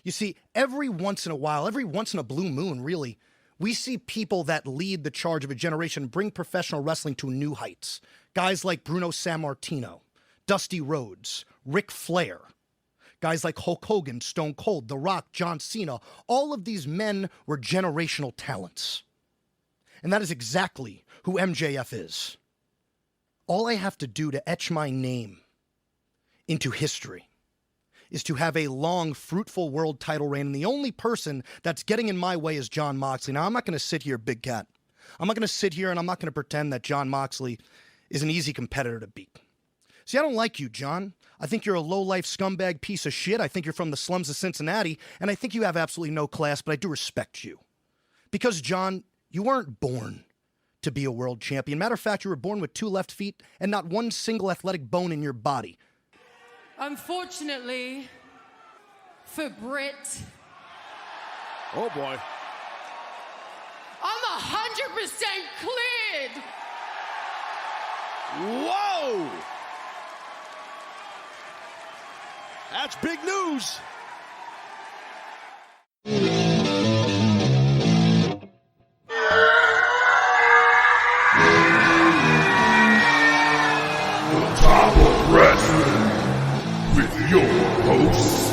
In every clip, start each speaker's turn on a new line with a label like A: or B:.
A: You see, every once in a while, every once in a blue moon, really, we see people that lead the charge of a generation bring professional wrestling to new heights. Guys like Bruno Sammartino, Dusty Rhodes, Ric Flair. Guys like Hulk Hogan, Stone Cold, The Rock, John Cena. All of these men were generational talents. And that is exactly who MJF is. All I have to do to etch my name into history is to have a long, fruitful world title reign. And the only person that's getting in my way is Jon Moxley. Now, I'm not going to sit here, Big Cat. I'm not going to sit here and I'm not going to pretend that Jon Moxley is an easy competitor to beat. See, I don't like you, John. I think you're a low-life scumbag piece of shit. I think you're from the slums of Cincinnati, and I think you have absolutely no class, but I do respect you. Because, John, you weren't born to be a world champion. Matter of fact, you were born with 2 left feet and not one single athletic bone in your body.
B: Unfortunately, for Bret,
C: oh boy,
B: I'm 100% cleared.
C: Whoa! That's big news.
D: Top of Wrestling with your hosts,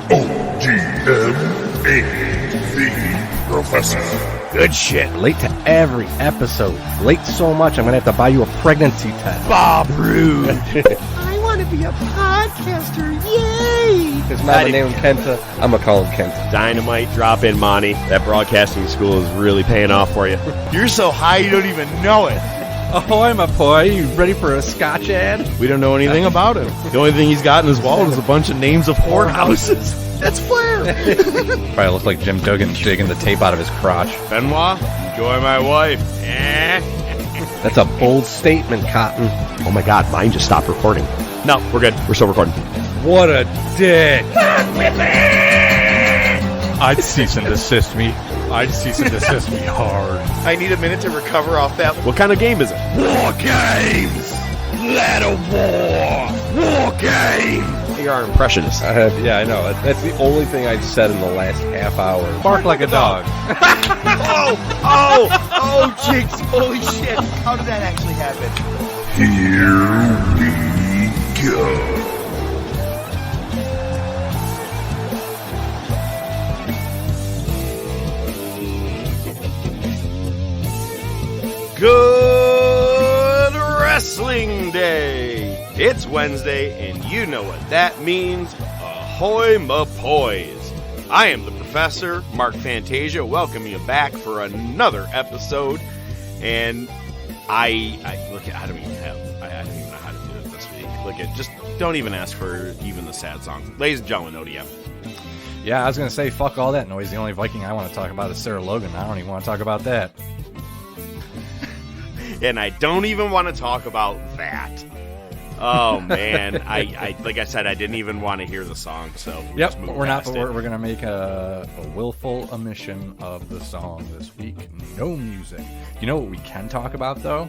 D: OGM and the Professor.
E: Good shit. Late to every episode. Late so much, I'm going to have to buy you a pregnancy test.
C: Bob Roode.
E: I want to be a podcaster. Yay! His mama named him Kenta. I'm going to call him Kenta.
C: Dynamite drop in, Monty. That broadcasting school is really paying off for you. You're so high you don't even know it.
E: Ahoy, my boy. You ready for a Scotch ad?
C: We don't know anything about him. The only thing he's got in his wallet is a bunch of names of whorehouses. That's Flair.
E: Probably looks like Jim Duggan digging the tape out of his crotch.
C: Benoit, enjoy my wife.
E: That's a bold statement, Cotton.
C: Oh my God, mine just stopped recording. No, we're good. We're still recording.
E: What a dick.
F: I'd cease and desist me. I'd cease and desist me hard.
G: I need a minute to recover off that.
C: What kind of game is it?
D: War Games! Let a war game!
C: You're our impressionist.
E: Yeah, I know. That's the only thing I've said in the last half hour.
F: Bark like a dog.
G: Oh, Jinx, holy shit. How did that actually happen?
D: Here we go.
C: Good Wrestling Day! It's Wednesday, and you know what that means. Ahoy mapoys! I am the Professor, Mark Fantasia, welcoming you back for another episode. And I don't even know how to do it this week. Look at, just don't even ask for even the sad song. Ladies and gentlemen, ODM.
F: Yeah, I was going to say, fuck all that noise. The only Viking I want to talk about is Sarah Logan. I don't even want to talk about that.
C: And I don't even want to talk about that. Oh man, I like I said, I didn't even want to hear the song. So
F: we're gonna make a willful omission of the song this week. No music. You know what we can talk about though?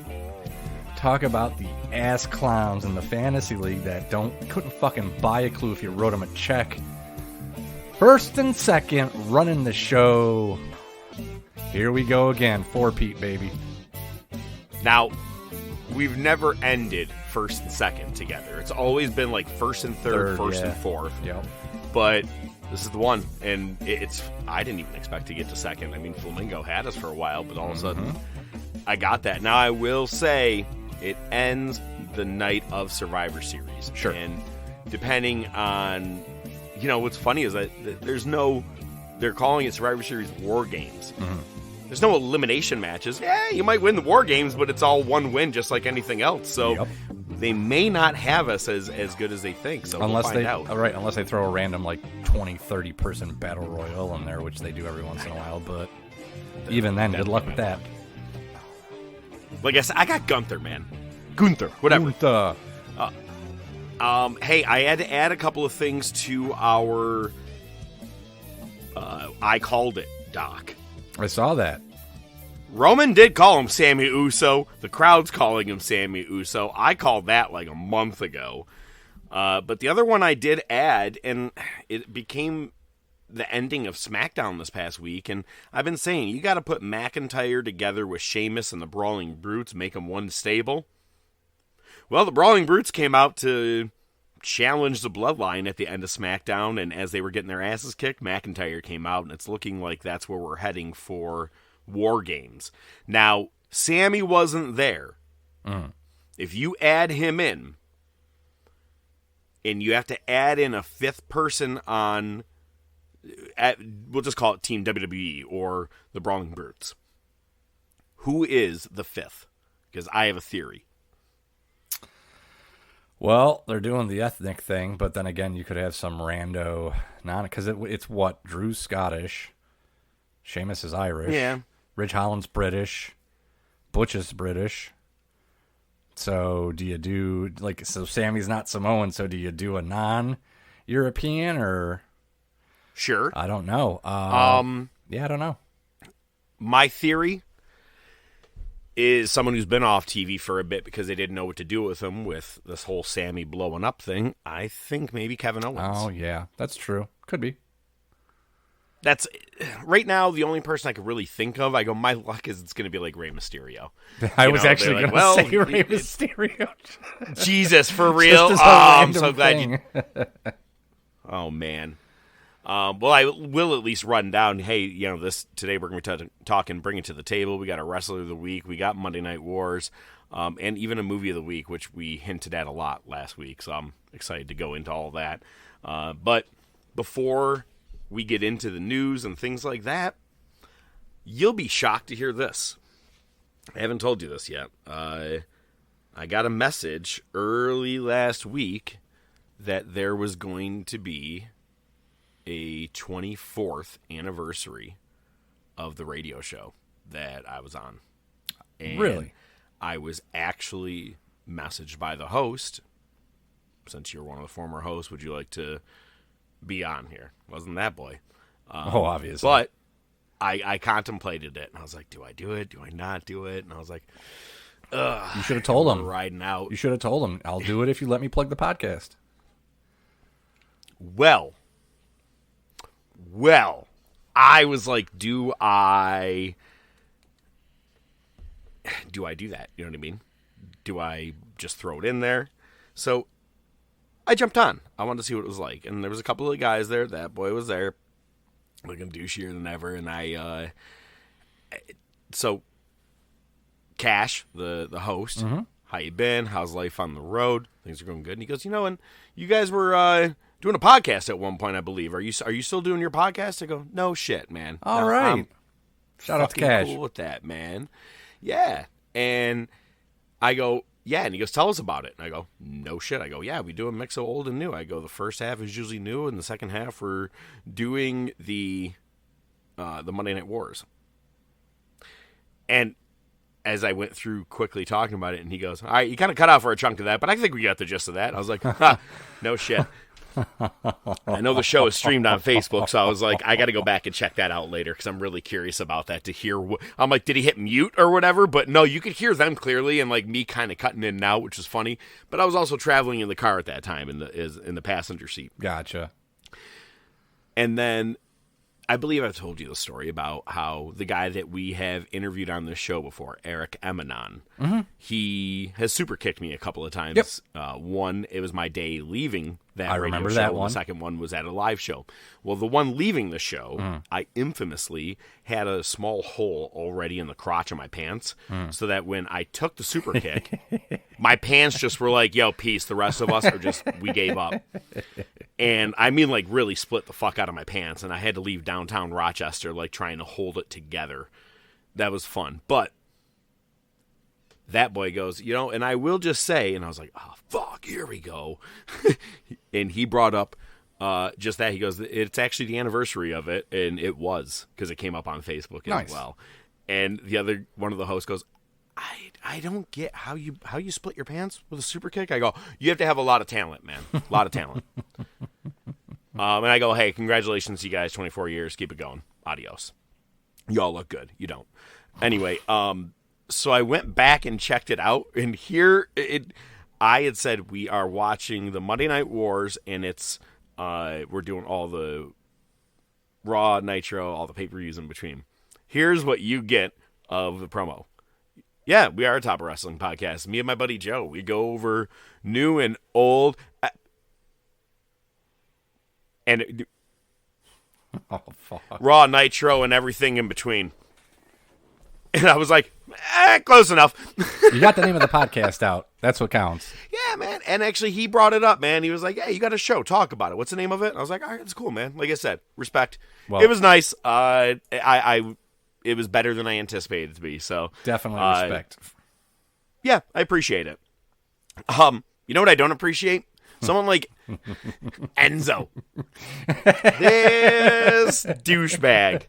F: Talk about the ass clowns in the fantasy league that couldn't fucking buy a clue if you wrote them a check. First and second, running the show. Here we go again. 4-peat, baby.
C: Now, we've never ended first and second together. It's always been like first and third, first and fourth.
F: Yep.
C: But this is the one, and I didn't even expect to get to second. I mean, Flamingo had us for a while, but all of a sudden, I got that. Now, I will say, it ends the night of Survivor Series.
F: Sure.
C: And depending on, what's funny is that they're calling it Survivor Series War Games.
F: Mm-hmm.
C: There's no elimination matches. Yeah, you might win the War Games, but it's all one win, just like anything else. So They may not have us as good as they think. So we'll find out.
F: Right, unless they throw a random 20, 30 person battle royal in there, which they do every once in a while. But even then, good luck with that.
C: Like I said, I got Gunther, man. Gunther, whatever. Hey, I had to add a couple of things to our I Called It doc.
F: I saw that.
C: Roman did call him Sammy Uso. The crowd's calling him Sammy Uso. I called that like a month ago. But the other one I did add, and it became the ending of SmackDown this past week, and I've been saying you got to put McIntyre together with Sheamus and the Brawling Brutes, make them one stable. Well, the Brawling Brutes came out to challenge the Bloodline at the end of SmackDown, and as they were getting their asses kicked, McIntyre came out, and it's looking like that's where we're heading for War Games. Now, Sammy wasn't there. If you add him in, and you have to add in a fifth person on, we'll just call it Team WWE or the Brawling Brutes, who is the fifth? Because I have a theory.
F: Well, they're doing the ethnic thing, but then again, you could have some rando because it's what? Drew's Scottish, Sheamus is Irish,
C: Yeah.
F: Ridge Holland's British, Butch is British. So do you do so Sammy's not Samoan, so do you do a non-European or?
C: Sure.
F: I don't know. Yeah, I don't know.
C: My theory is someone who's been off TV for a bit because they didn't know what to do with him with this whole Sammy blowing up thing. I think maybe Kevin Owens.
F: Oh, yeah. That's true. Could be.
C: That's right now the only person I could really think of. I go, my luck is it's going to be like Rey Mysterio.
F: I was actually going to say Rey Mysterio.
C: Jesus, for real?
F: Just as a
C: I'm so
F: random
C: glad you... Oh, man. Well, I will at least run down, hey, today we're going to be talking Bring It to the Table. We got a Wrestler of the Week. We got Monday Night Wars, and even a Movie of the Week, which we hinted at a lot last week, so I'm excited to go into all that. But before we get into the news and things like that, you'll be shocked to hear this. I haven't told you this yet. I got a message early last week that there was going to be a 24th anniversary of the radio show that I was on. And
F: really?
C: I was actually messaged by the host. Since you're one of the former hosts, would you like to be on here? Wasn't that boy?
F: Obviously.
C: But I contemplated it, and I was like, do I do it? Do I not do it? And I was like, ugh.
F: You should have told him.
C: Riding out.
F: You should have told him, I'll do it if you let me plug the podcast.
C: Well, I was like, do I do that? You know what I mean? Do I just throw it in there? So I jumped on. I wanted to see what it was like. And there was a couple of guys there. That boy was there, looking douchier than ever. And so Cash, the host, how you been? How's life on the road? Things are going good. And he goes, and you guys were doing a podcast at one point, I believe. Are you still doing your podcast? I go, no shit, man.
F: All
C: no,
F: right.
C: I'm
F: Shout out to Cash.
C: Cool with that, man. Yeah. And I go, yeah. And he goes, tell us about it. And I go, no shit. I go, yeah, we do a mix of old and new. I go, the first half is usually new, and the second half we're doing the Monday Night Wars. And as I went through quickly talking about it, and he goes, all right, you kind of cut out for a chunk of that, but I think we got the gist of that. I was like, no shit. I know the show is streamed on Facebook, so I was like, I got to go back and check that out later because I'm really curious about that to hear. I'm like, did he hit mute or whatever? But no, you could hear them clearly and like me kind of cutting in and out, which was funny. But I was also traveling in the car at that time in the passenger seat.
F: Gotcha.
C: And then I believe I've told you the story about how the guy that we have interviewed on this show before, Eric Emanon, he has super kicked me a couple of times. Yep. One, it was my day leaving that radio
F: remember
C: show.
F: That one.
C: The second one was at a live show. Well, the one leaving the show, I infamously had a small hole already in the crotch of my pants, so that when I took the super kick, my pants just were like, yo, peace. The rest of us are just, we gave up. And I mean, like, really split the fuck out of my pants, and I had to leave downtown Rochester, like, trying to hold it together. That was fun. But that boy goes, and I will just say, and I was like, oh, fuck, here we go. And he brought up just that. He goes, it's actually the anniversary of it, and it was, because it came up on Facebook as well. And one of the hosts goes, I don't get how you split your pants with a super kick. I go, you have to have a lot of talent, man. A lot of talent. And I go, hey, congratulations to you guys, 24 years. Keep it going. Adios. Y'all look good. You don't. Anyway, so I went back and checked it out, and here I had said we are watching the Monday Night Wars, and it's we're doing all the Raw, Nitro, all the pay-per-views in between. Here's what you get of the promo. Yeah, we are a Top of Wrestling podcast. Me and my buddy Joe, we go over new and old. And
F: Oh, fuck.
C: Raw, Nitro, and everything in between. And I was like, close enough.
F: You got the name of the podcast out. That's what counts.
C: Yeah, man. And actually, he brought it up, man. He was like, hey, you got a show. Talk about it. What's the name of it? And I was like, all right, it's cool, man. Like I said, respect.
F: Well,
C: it was nice. It was better than I anticipated it to be. So
F: definitely respect.
C: Yeah, I appreciate it. You know what I don't appreciate? Someone like Enzo. This douchebag.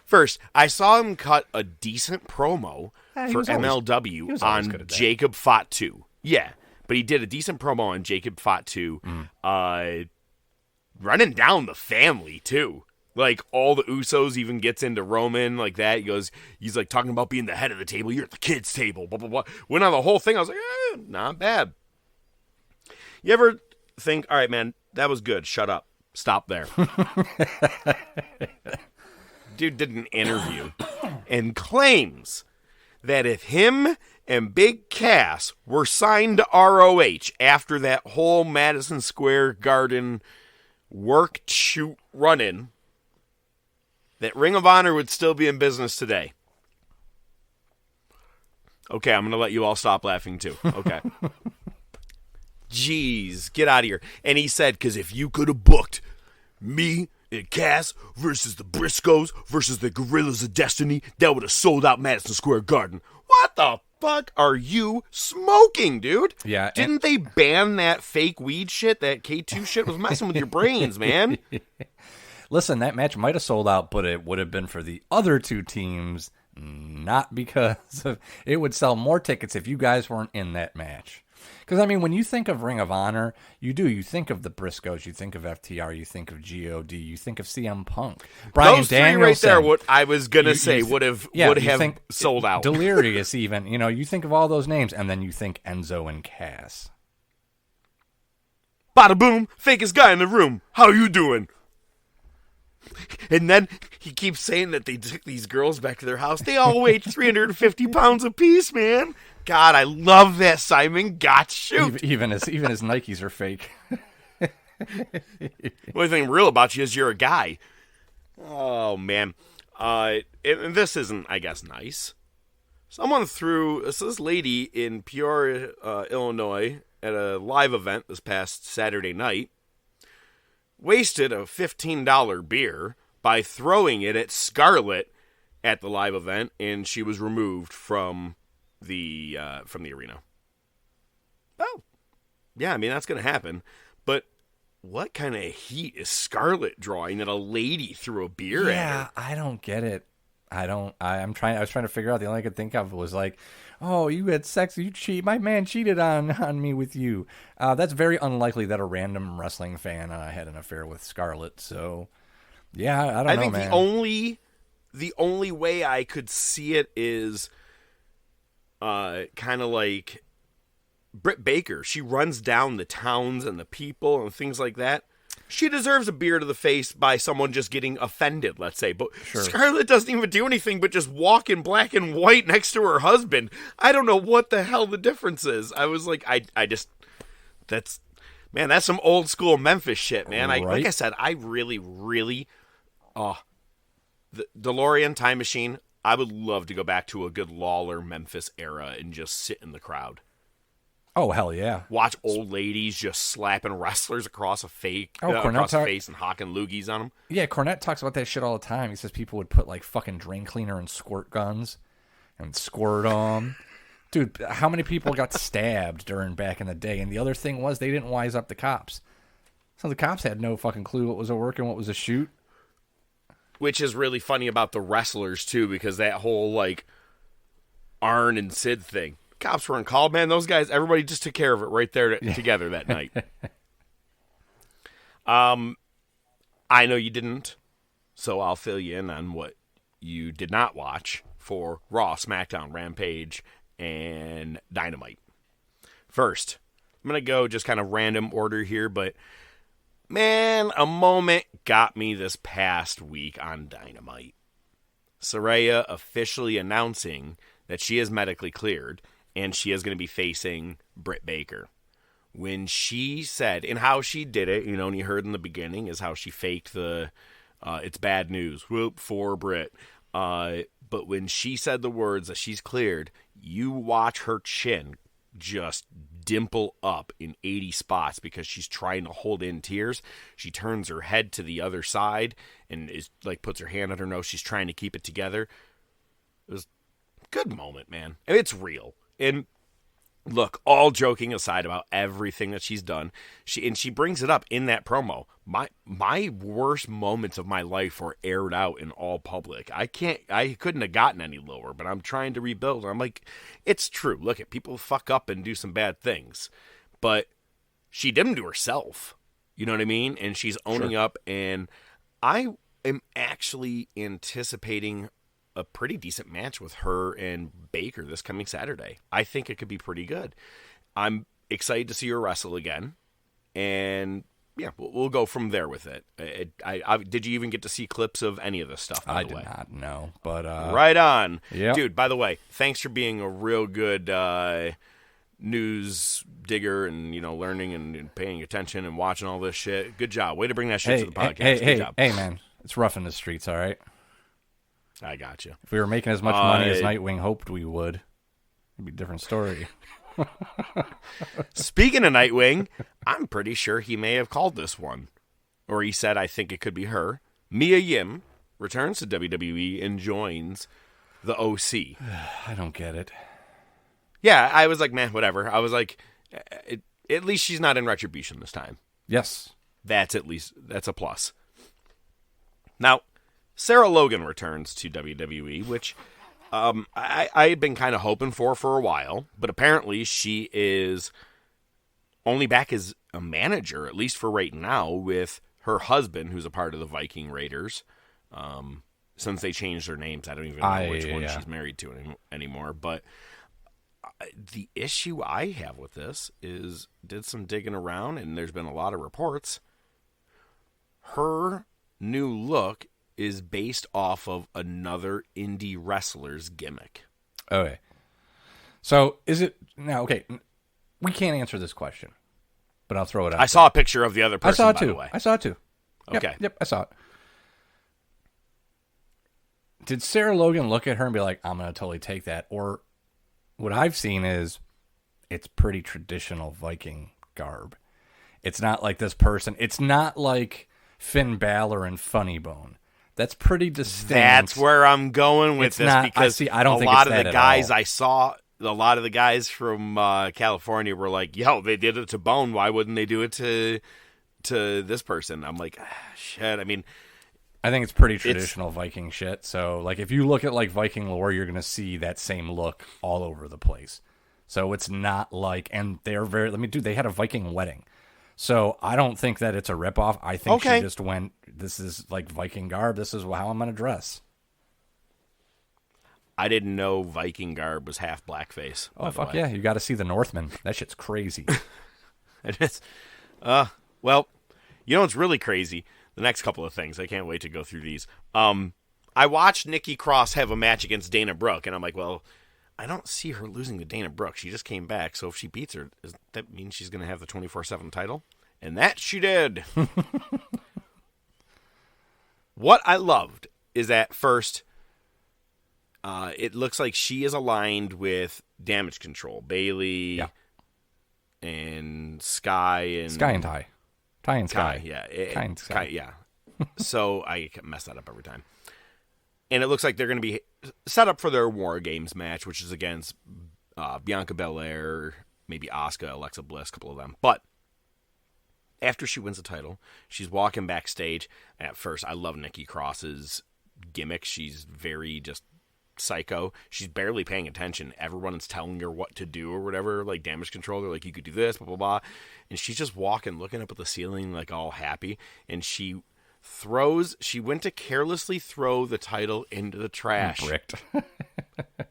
C: First, I saw him cut a decent promo for MLW on Jacob Fatu. Yeah, but he did a decent promo on Jacob Fatu, running down the family, too. Like, all the Usos even gets into Roman like that. He's like talking about being the head of the table. You're at the kids' table, blah, blah, blah. Went on the whole thing. I was like, not bad. You ever think, all right, man, that was good. Shut up. Stop there. Dude did an interview and claims that if him and Big Cass were signed to ROH after that whole Madison Square Garden work, shoot, run-in, that Ring of Honor would still be in business today. Okay, I'm going to let you all stop laughing too. Okay. Jeez, get out of here. And he said, because if you could have booked me and Cass versus the Briscoes versus the Gorillas of Destiny, that would have sold out Madison Square Garden. What the fuck are you smoking, dude?
F: Yeah.
C: Didn't they ban that fake weed shit? That K2 shit was messing with your brains, man.
F: Listen, that match might have sold out, but it would have been for the other two teams, not because of, it would sell more tickets if you guys weren't in that match. Because, I mean, when you think of Ring of Honor, you think of the Briscoes, you think of FTR, you think of GOD, you think of CM Punk. Bryan
C: Those
F: Danielson,
C: three right there, what I was going to say, would have
F: think
C: sold out.
F: Delirious even. You think of all those names, and then you think Enzo and Cass.
C: Bada boom, fakest guy in the room. How you doing? And then he keeps saying that they took these girls back to their house. They all weighed 350 pounds apiece, man. God, I love that Simon Gotch shoot.
F: Even his Nikes are fake.
C: The only thing real about you is you're a guy. Oh, man. And this isn't, I guess, nice. Someone threw this lady in Peoria, Illinois, at a live event this past Saturday night, wasted a $15 beer by throwing it at Scarlett at the live event, and she was removed from the arena. Oh, yeah, I mean, that's going to happen. But what kind of heat is Scarlett drawing that a lady threw a beer at her?
F: Yeah, I don't get it. I was trying to figure out. The only I could think of was like, oh, you had sex, you cheat. My man cheated on me with you. That's very unlikely that a random wrestling fan had an affair with Scarlett. So, yeah, I don't know,
C: think
F: man.
C: the only way I could see it is kind of like Britt Baker. She runs down the towns and the people and things like that. She deserves a beer to the face by someone just getting offended, let's say. But
F: sure. Scarlett
C: doesn't even do anything but just walk in black and white next to her husband. I don't know what the hell the difference is. I was like, that's some old school Memphis shit, man.
F: Right.
C: Like I said, I really, the DeLorean time machine, I would love to go back to a good Lawler Memphis era and just sit in the crowd.
F: Oh, hell yeah.
C: Watch old ladies just slapping wrestlers across a face and hawking loogies on them.
F: Yeah, Cornette talks about that shit all the time. He says people would put like fucking drain cleaner and squirt guns and squirt them. Dude, how many people got stabbed back in the day? And the other thing was they didn't wise up the cops. So the cops had no fucking clue what was a work and what was a shoot.
C: Which is really funny about the wrestlers, too, because that whole, like, Arn and Sid thing. Cops weren't called, man. Those guys, everybody just took care of it right there together that night. I know you didn't, so I'll fill you in on what you did not watch for Raw, SmackDown, Rampage, and Dynamite. First, I'm going to go just kind of random order here, but Man, a moment got me this past week on Dynamite. Saraya officially announcing that she is medically cleared and she is going to be facing Britt Baker. When she said, and how she did it, you know, and you heard in the beginning, is how she faked the, it's bad news, whoop, for Britt. But when she said the words that she's cleared, you watch her chin just dimple up in 80 spots because she's trying to hold in tears. She turns her head to the other side and is like puts her hand on her nose. She's trying to keep it together. It was a good moment, man. It's real. And look, all joking aside about everything that she's done, she brings it up in that promo. My worst moments of my life were aired out in all public. I couldn't have gotten any lower, but I'm trying to rebuild. I'm like, it's true. Look, at people fuck up and do some bad things, but she did them to herself. You know what I mean? And she's owning up, and I am actually anticipating a pretty decent match with her and Baker this coming Saturday. I think it could be pretty good. I'm excited to see her wrestle again, and yeah, we'll go from there with it. Did you even get to see clips of any of this stuff?
F: I did not know, but
C: right on,
F: yep.
C: Dude. By the way, thanks for being a real good news digger and learning and paying attention and watching all this shit. Good job. Way to bring that shit to the podcast. Good job.
F: Hey, man, it's rough in the streets. All right.
C: I got you.
F: If we were making as much money as Nightwing hoped we would, it'd be a different story.
C: Speaking of Nightwing, I'm pretty sure he may have called this one. Or he said, I think it could be her. Mia Yim returns to WWE and joins the OC.
F: I don't get it.
C: Yeah, I was like, man, whatever. I was like, at least she's not in Retribution this time.
F: Yes.
C: That's a plus. Now, Sarah Logan returns to WWE, which I had been kind of hoping for a while, but apparently she is only back as a manager, at least for right now, with her husband, who's a part of the Viking Raiders. Since they changed their names, I don't even know which one she's married to anymore. But the issue I have with this is, did some digging around, and there's been a lot of reports. Her new look is based off of another indie wrestler's gimmick.
F: Okay. So is it now? Okay, we can't answer this question, but I'll throw it out.
C: I saw a picture of the other person.
F: I saw it
C: by
F: too.
C: The way.
F: I saw it too.
C: Okay.
F: Yep, I saw it. Did Sarah Logan look at her and be like, "I'm going to totally take that"? Or what I've seen is it's pretty traditional Viking garb. It's not like this person. It's not like Finn Balor and Funny Bone. That's pretty distinct.
C: That's where I'm going with this, because
F: I don't think
C: a lot
F: it's
C: of
F: that
C: the
F: at
C: guys
F: all.
C: I saw, a lot of the guys from California were like, "Yo, they did it to Bone. Why wouldn't they do it to this person?" I'm like, shit. I mean,
F: I think it's pretty traditional Viking shit. So, like, if you look at like Viking lore, you're going to see that same look all over the place. So it's not like, and they're very. They had a Viking wedding. So I don't think that it's a ripoff. I think she just went, this is like Viking garb. This is how I'm going to dress.
C: I didn't know Viking garb was half blackface.
F: Oh, fuck yeah. You got to see the Northmen. That shit's crazy.
C: It is. Well, you know what's really crazy? The next couple of things. I can't wait to go through these. I watched Nikki Cross have a match against Dana Brooke, and I'm like, well, I don't see her losing to Dana Brooke. She just came back, so if she beats her, does that mean she's going to have the 24/7 title? And that she did. What I loved is that first, it looks like she is aligned with Damage Control. Bailey and Sky and
F: Ty. Ty and Sky.
C: Sky, yeah. So I mess that up every time. And it looks like they're going to be set up for their War Games match, which is against Bianca Belair, maybe Asuka, Alexa Bliss, a couple of them. But after she wins the title, she's walking backstage. At first, I love Nikki Cross's gimmick. She's very just psycho. She's barely paying attention. Everyone's telling her what to do or whatever, like Damage Control. They're like, you could do this, blah, blah, blah. And she's just walking, looking up at the ceiling, like all happy. And she went to carelessly throw the title into the trash.
F: Bricked.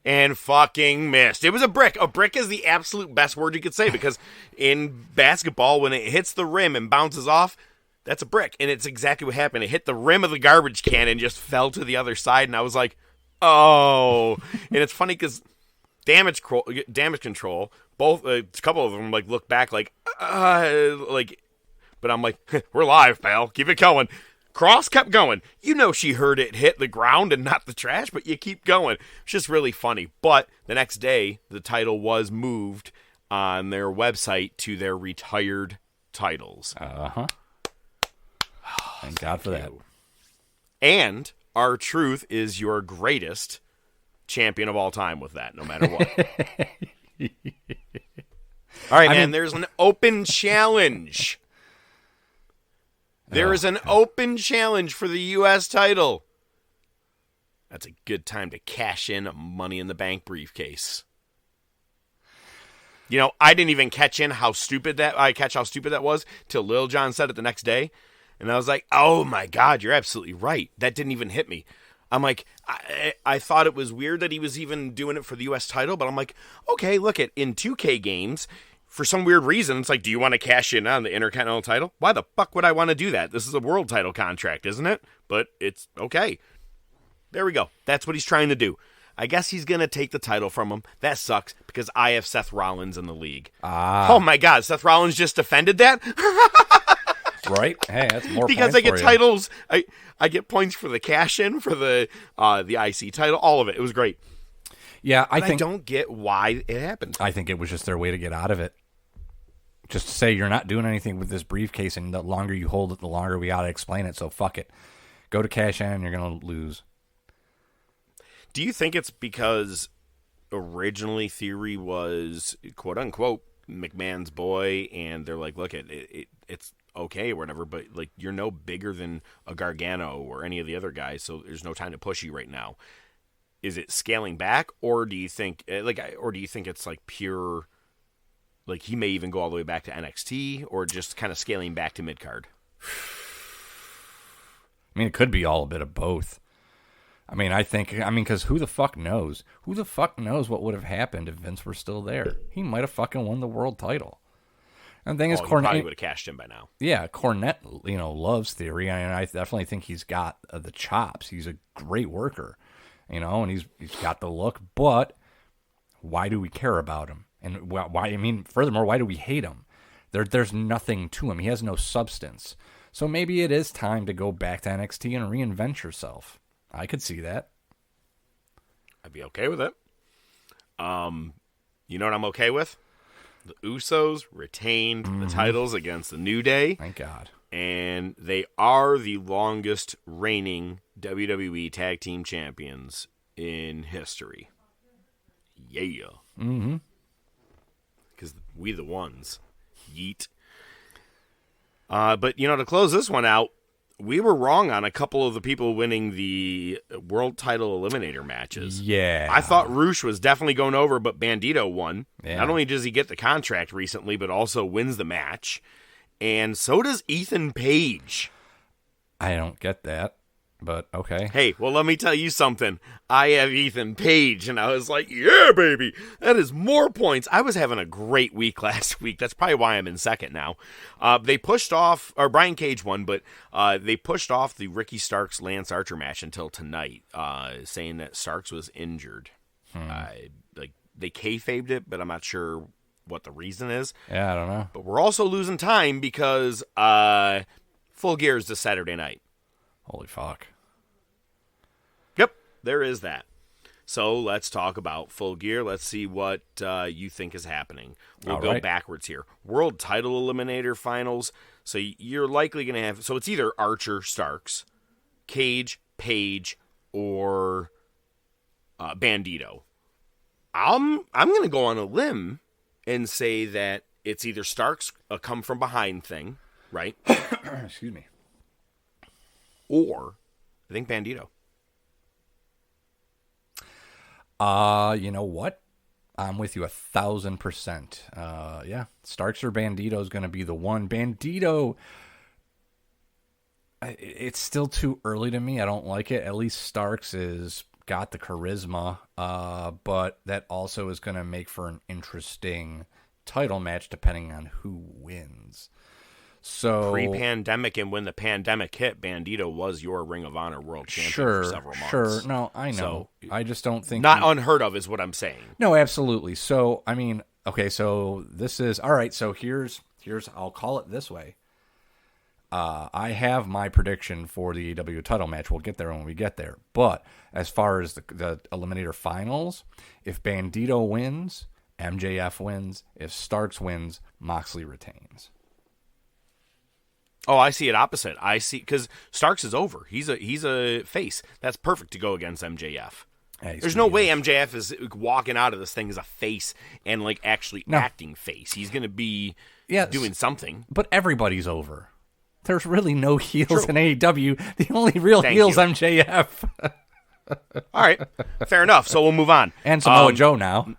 C: And fucking missed. It was a brick. A brick is the absolute best word you could say, because in basketball, when it hits the rim and bounces off, that's a brick. And it's exactly what happened. It hit the rim of the garbage can and just fell to the other side. And I was like, oh. And it's funny because damage control, both a couple of them like look back like, but I'm like, we're live, pal. Keep it going. Cross kept going. You know she heard it hit the ground and not the trash, but you keep going. It's just really funny. But the next day, the title was moved on their website to their retired titles.
F: Uh-huh. Thank God for that.
C: And R-Truth is your greatest champion of all time with that, no matter what. All right, man, there's an open challenge. There is an open challenge for the U.S. title. That's a good time to cash in a Money in the Bank briefcase. You know, I didn't even catch how stupid that was till Lil Jon said it the next day. And I was like, oh my God, you're absolutely right. That didn't even hit me. I'm like, I thought it was weird that he was even doing it for the U.S. title, but I'm like, okay, look in 2K games, for some weird reason, it's like, do you want to cash in on the Intercontinental title? Why the fuck would I want to do that? This is a world title contract, isn't it? But it's okay. There we go. That's what he's trying to do. I guess he's going to take the title from him. That sucks because I have Seth Rollins in the league. Oh my God, Seth Rollins just defended that?
F: Right? Hey, that's more
C: because
F: points
C: I get
F: for you.
C: titles. I get points for the cash-in, for the IC title, all of it. It was great.
F: Yeah,
C: I don't get why it happened.
F: I think it was just their way to get out of it. Just to say you're not doing anything with this briefcase, and the longer you hold it, the longer we got to explain it. So fuck it. Go to cash in, you're going to lose.
C: Do you think it's because originally Theory was, quote unquote, McMahon's boy, and they're like, look, it's okay or whatever, but like you're no bigger than a Gargano or any of the other guys, so there's no time to push you right now. Is it scaling back, or do you think it's like pure, like he may even go all the way back to NXT, or just kind of scaling back to mid-card?
F: I mean, it could be all a bit of both. Because who the fuck knows? Who the fuck knows what would have happened if Vince were still there? He might have fucking won the world title. And the thing is,
C: Cornette
F: Cornette
C: probably would have cashed in by now.
F: Yeah, Cornette, loves Theory, and I definitely think he's got the chops. He's a great worker, and he's got the look. But why do we care about him? And why? I mean, furthermore, why do we hate him? There's nothing to him. He has no substance. So maybe it is time to go back to NXT and reinvent yourself. I could see that.
C: I'd be okay with it. You know what I'm okay with? The Usos retained the titles against the New Day.
F: Thank God.
C: And they are the longest reigning WWE Tag Team Champions in history. Yeah.
F: Mm-hmm.
C: Because we the ones. Yeet. But, to close this one out, we were wrong on a couple of the people winning the world title eliminator matches.
F: Yeah.
C: I thought Roosh was definitely going over, but Bandito won.
F: Yeah.
C: Not only does he get the contract recently, but also wins the match. And so does Ethan Page.
F: I don't get that, but okay.
C: Hey, well, let me tell you something. I have Ethan Page, and I was like, yeah, baby, that is more points. I was having a great week last week. That's probably why I'm in second now. They pushed off, or Brian Cage won, but they pushed off the Ricky Starks-Lance Archer match until tonight, saying that Starks was injured. They kayfabed it, but I'm not sure what the reason is.
F: Yeah, I don't know.
C: But we're also losing time because Full Gear is this Saturday night.
F: Holy fuck.
C: Yep, there is that. So let's talk about Full Gear. Let's see what you think is happening. We'll go backwards here. World Title Eliminator Finals. So you're likely going to have... So it's either Archer, Starks, Cage, Page, or Bandito. I'm going to go on a limb and say that it's either Starks, a come-from-behind thing, right?
F: Excuse me.
C: Or, I think Bandito.
F: You know what? I'm with you 1,000%. Yeah, Starks or Bandito is going to be the one. Bandito, it's still too early to me. I don't like it. At least Starks is got the charisma, but that also is going to make for an interesting title match depending on who wins. So
C: pre-pandemic, and when the pandemic hit, Bandito was your Ring of Honor World Champion for several months.
F: Sure, no, I know.
C: So,
F: I just don't think
C: not unheard of is what I'm saying.
F: No, absolutely. So, I mean, okay, so this is all right. So here's I'll call it this way. I have my prediction for the AEW title match. We'll get there when we get there. But as far as the Eliminator Finals, if Bandito wins, MJF wins. If Starks wins, Moxley retains.
C: Oh, I see it opposite. I see, because Starks is over. He's a face. That's perfect to go against MJF.
F: Yeah,
C: there's no way MJF is walking out of this thing as a face and like actually acting face. He's going to be doing something.
F: But everybody's over. There's really no heels in AEW. The only real heel's MJF.
C: All right, fair enough. So we'll move on.
F: And Samoa Joe now.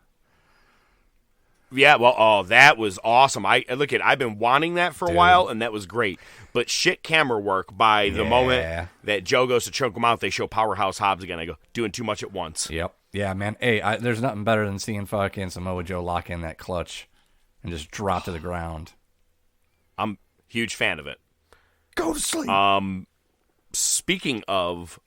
C: Yeah, well, that was awesome. I've been wanting that for a while, and that was great. But shit camera work by the moment that Joe goes to choke him out, they show Powerhouse Hobbs again. I go, doing too much at once.
F: Yep. Yeah, man. Hey, there's nothing better than seeing fucking Samoa Joe lock in that clutch and just drop to the ground.
C: I'm a huge fan of it.
A: Go to sleep.
C: Speaking of,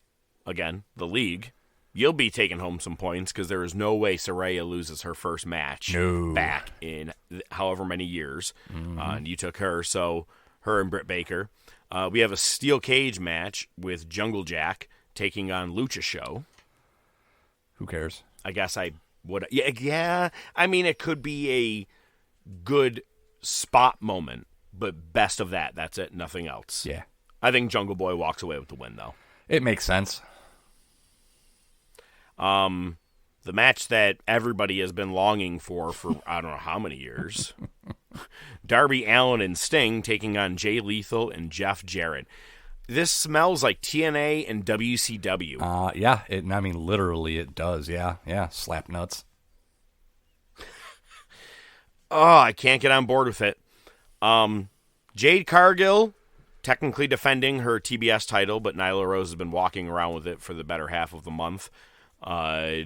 C: again, the league, you'll be taking home some points because there is no way Saraya loses her first match back in however many years. And you took her, so her and Britt Baker. We have a steel cage match with Jungle Jack taking on Lucha Show.
F: Who cares?
C: I guess I would. Yeah. I mean, it could be a good spot moment, but best of that. That's it. Nothing else.
F: Yeah.
C: I think Jungle Boy walks away with the win, though.
F: It makes sense.
C: The match that everybody has been longing for I don't know how many years. Darby Allin and Sting taking on Jay Lethal and Jeff Jarrett. This smells like TNA and WCW.
F: Yeah. I mean, literally it does. Yeah. Yeah. Slap nuts.
C: Oh, I can't get on board with it. Jade Cargill, technically defending her TBS title, but Nyla Rose has been walking around with it for the better half of the month. So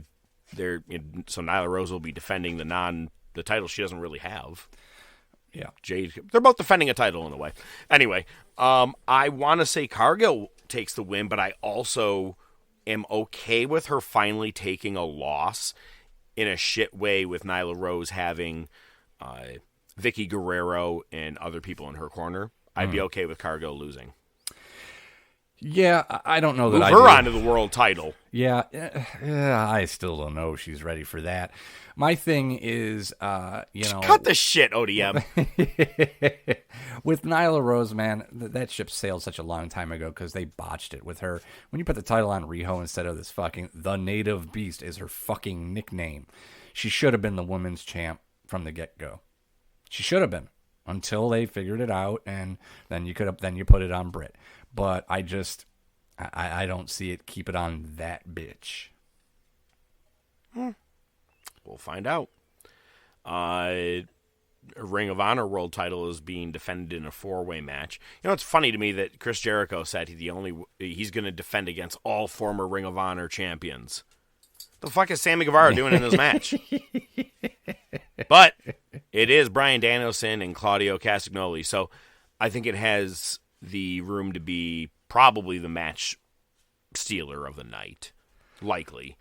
C: Nyla Rose will be defending the title she doesn't really have.
F: Yeah,
C: Jade. They're both defending a title in a way. Anyway, I want to say Cargill takes the win, but I also am okay with her finally taking a loss in a shit way with Nyla Rose having Vicky Guerrero and other people in her corner. I'd be okay with Cargill losing.
F: Yeah, I don't know that
C: Move
F: I
C: her
F: do.
C: onto the world title.
F: Yeah, I still don't know if she's ready for that. My thing is,
C: cut the shit, ODM.
F: With Nyla Rose, man, that ship sailed such a long time ago because they botched it with her. When you put the title on Riho instead of this fucking The Native Beast is her fucking nickname. She should have been the women's champ from the get-go. She should have been until they figured it out, and then you put it on Britt. But I don't see it. Keep it on that bitch.
C: We'll find out. A Ring of Honor world title is being defended in a 4-way match. You know, it's funny to me that Chris Jericho said he's going to defend against all former Ring of Honor champions. The fuck is Sammy Guevara doing in this match? But it is Bryan Danielson and Claudio Castagnoli, so I think it has the room to be probably the match stealer of the night, likely,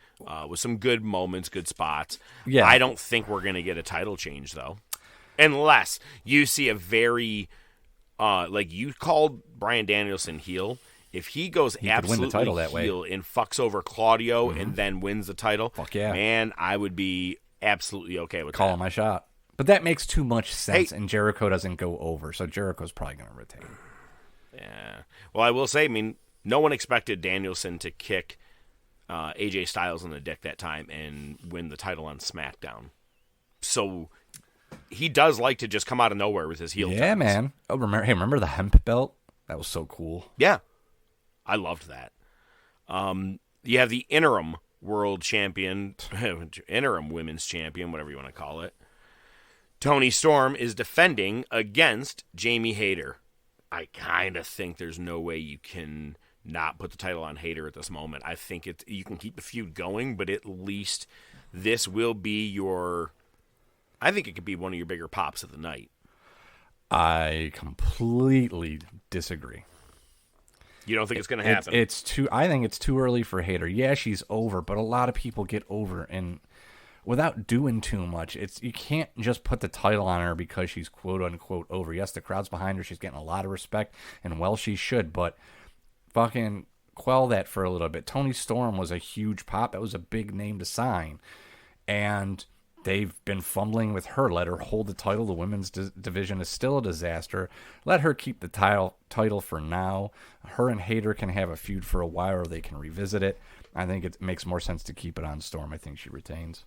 C: with some good moments, good spots.
F: Yeah.
C: I don't think we're going to get a title change, though, unless you see a very, like you called Bryan Danielson heel. If he goes absolutely
F: win the title that
C: heel and fucks over Claudio and then wins the title,
F: fuck yeah,
C: man, I would be absolutely okay with
F: calling
C: that.
F: my shot. But that makes too much sense, and Jericho doesn't go over, so Jericho's probably going to retain.
C: Yeah. Well, I will say, I mean, no one expected Danielson to kick AJ Styles in the dick that time and win the title on SmackDown. So he does like to just come out of nowhere with his heel turns.
F: Man. Oh, remember the hemp belt? That was so cool.
C: Yeah. I loved that. You have the interim world champion, interim women's champion, whatever you want to call it. Toni Storm is defending against Jamie Hayter. I kind of think there's no way you can not put the title on Hayter at this moment. I think you can keep the feud going, but at least this will be I think it could be one of your bigger pops of the night.
F: I completely disagree.
C: You don't think it's going to happen?
F: I think it's too early for Hayter. Yeah, she's over, but a lot of people get over and without doing too much. You can't just put the title on her because she's quote unquote over. Yes, the crowd's behind her. She's getting a lot of respect, and well, she should. But fucking quell that for a little bit. Toni Storm was a huge pop. That was a big name to sign, and they've been fumbling with her. Let her hold the title. The women's division is still a disaster. Let her keep the title for now. Her and Hayter can have a feud for a while, or they can revisit it. I think it makes more sense to keep it on Storm. I think she retains.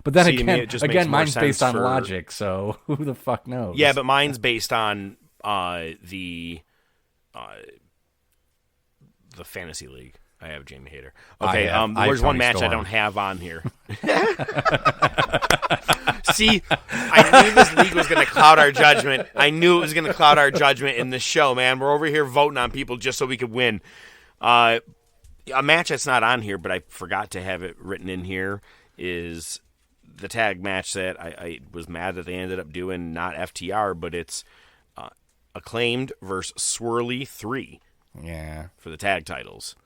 F: But then again, mine's based on logic, so who the fuck knows?
C: Yeah, but mine's based on the fantasy league. I have Jamie Hayter. Okay, there's one match I don't have on here. See, I knew this league was going to cloud our judgment. I knew it was going to cloud our judgment in this show, man. We're over here voting on people just so we could win. A match that's not on here, but I forgot to have it written in here, is the tag match that I was mad that they ended up doing, not FTR, but it's Acclaimed versus Swirly 3.
F: Yeah.
C: For the tag titles.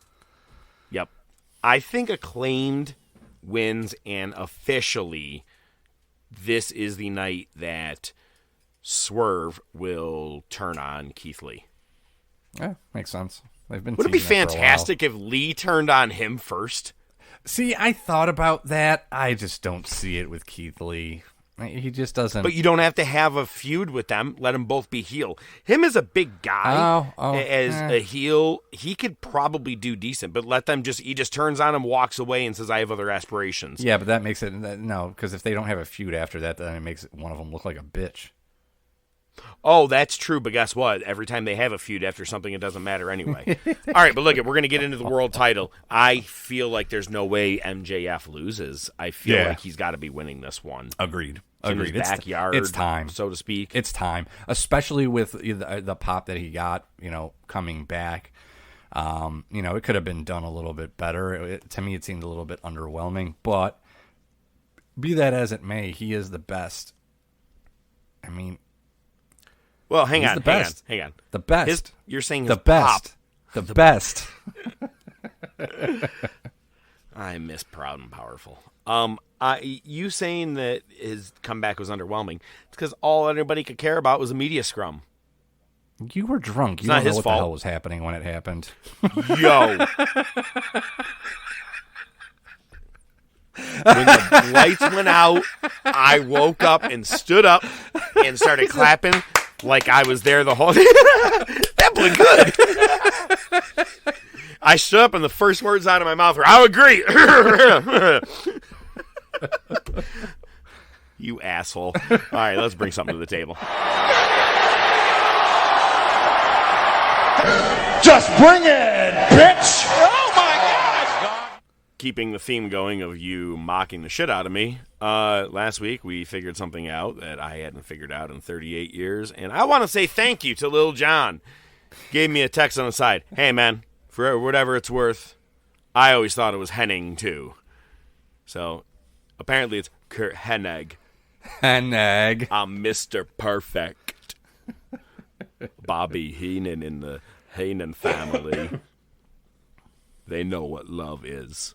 C: Yep. I think Acclaimed wins, and officially this is the night that Swerve will turn on Keith Lee.
F: Yeah, makes sense. They've been.
C: Would it be fantastic if Lee turned on him first?
F: See, I thought about that. I just don't see it with Keith Lee. He just doesn't.
C: But you don't have to have a feud with them. Let them both be heel. Him as a big guy, a heel, he could probably do decent. But let them he just turns on him, walks away, and says, "I have other aspirations."
F: Yeah, but that makes it no, because if they don't have a feud after that, then it makes one of them look like a bitch.
C: Oh, that's true, but guess what? Every time they have a feud after something, it doesn't matter anyway. All right, but look, we're going to get into the world title. I feel like there's no way MJF loses. I feel like he's got to be winning this one.
F: Agreed.
C: In his backyard,
F: it's time,
C: so to speak.
F: It's time, especially with the pop that he got, coming back. It could have been done a little bit better. To me, it seemed a little bit underwhelming, but be that as it may, he is the best. I mean...
C: Well, hang on.
F: The best. The best.
C: You're saying
F: the best.
C: Pop.
F: The best.
C: I miss Proud and Powerful. You saying that his comeback was underwhelming? It's because all anybody could care about was a media scrum.
F: You were drunk. You don't know what the hell was happening when it happened.
C: Yo. When the lights went out, I woke up and stood up and started clapping like I was there the whole day. That blew good. I stood up and the first words out of my mouth were, "I agree." You asshole. All right, let's bring something to the table.
D: Just bring it, bitch! Oh my God!
C: Keeping the theme going of you mocking the shit out of me, last week we figured something out that I hadn't figured out in 38 years, and I want to say thank you to Lil John. Gave me a text on the side. "Hey, man, for whatever it's worth, I always thought it was Henning, too." So, apparently it's Kurt Hennig.
F: Hennig.
C: I'm Mr. Perfect. Bobby Heenan in the Heenan family. They know what love is.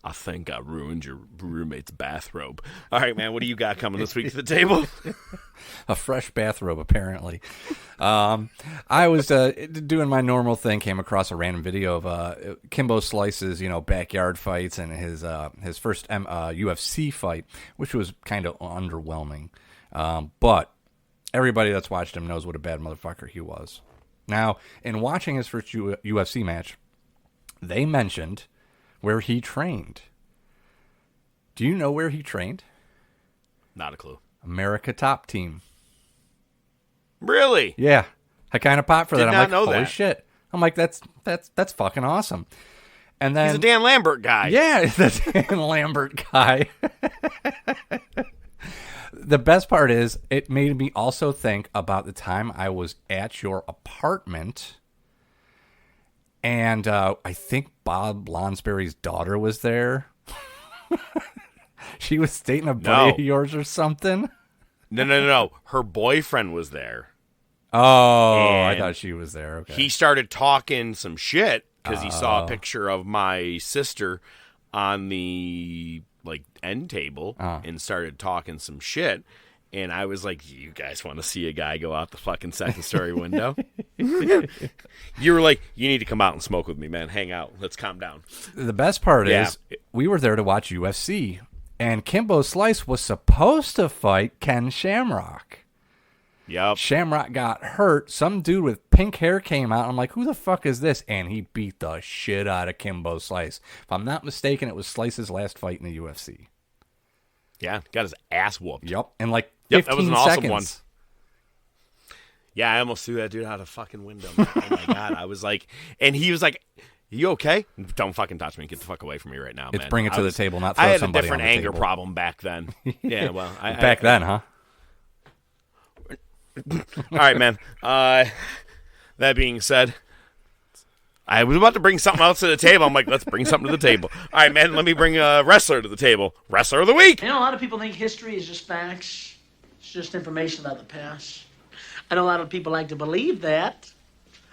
C: I think I ruined your roommate's bathrobe. All right, man, what do you got coming this week to the table?
F: A fresh bathrobe, apparently. I was doing my normal thing, came across a random video of Kimbo Slice's, backyard fights and his first UFC fight, which was kind of underwhelming. But everybody that's watched him knows what a bad motherfucker he was. Now, in watching his first UFC match, they mentioned where he trained. Do you know where he trained?
C: Not a clue.
F: America Top Team.
C: Really?
F: Yeah. I kind of popped for that.
C: Did
F: I'm
C: not
F: like,
C: know
F: holy
C: that.
F: shit. I'm like, that's fucking awesome. And then
C: he's a Dan Lambert guy.
F: Yeah, the Dan Lambert guy. The best part is it made me also think about the time I was at your apartment. And I think Bob Lonsberry's daughter was there. She was dating a buddy of yours or something.
C: No. Her boyfriend was there.
F: Oh, I
C: And
F: thought she was there. Okay.
C: He started talking some shit because he saw a picture of my sister on the end table and started talking some shit. And I was like, you guys want to see a guy go out the fucking second story window? You were like, you need to come out and smoke with me, man. Hang out. Let's calm down.
F: The best part is we were there to watch UFC, and Kimbo Slice was supposed to fight Ken Shamrock.
C: Yep.
F: Shamrock got hurt. Some dude with pink hair came out. I'm like, who the fuck is this? And he beat the shit out of Kimbo Slice. If I'm not mistaken, it was Slice's last fight in the UFC.
C: Yeah, got his ass whooped.
F: Yep. In 15
C: that was an awesome
F: seconds.
C: one. Yeah, I almost threw that dude out a fucking window. Man. Oh, my God. I was like, and he was like, you okay? Don't fucking touch me. Get the fuck away from me right now, man.
F: It's bring it to the table, not throw
C: I had a
F: somebody
C: different
F: on the
C: anger
F: table.
C: problem back then. Yeah, well.
F: Back then, huh?
C: All right, man. That being said, I was about to bring something else to the table. I'm like, let's bring something to the table. All right, man, let me bring a wrestler to the table. Wrestler of the week.
H: You know, a lot of people think history is just facts. It's just information about the past. I know a lot of people like to believe that.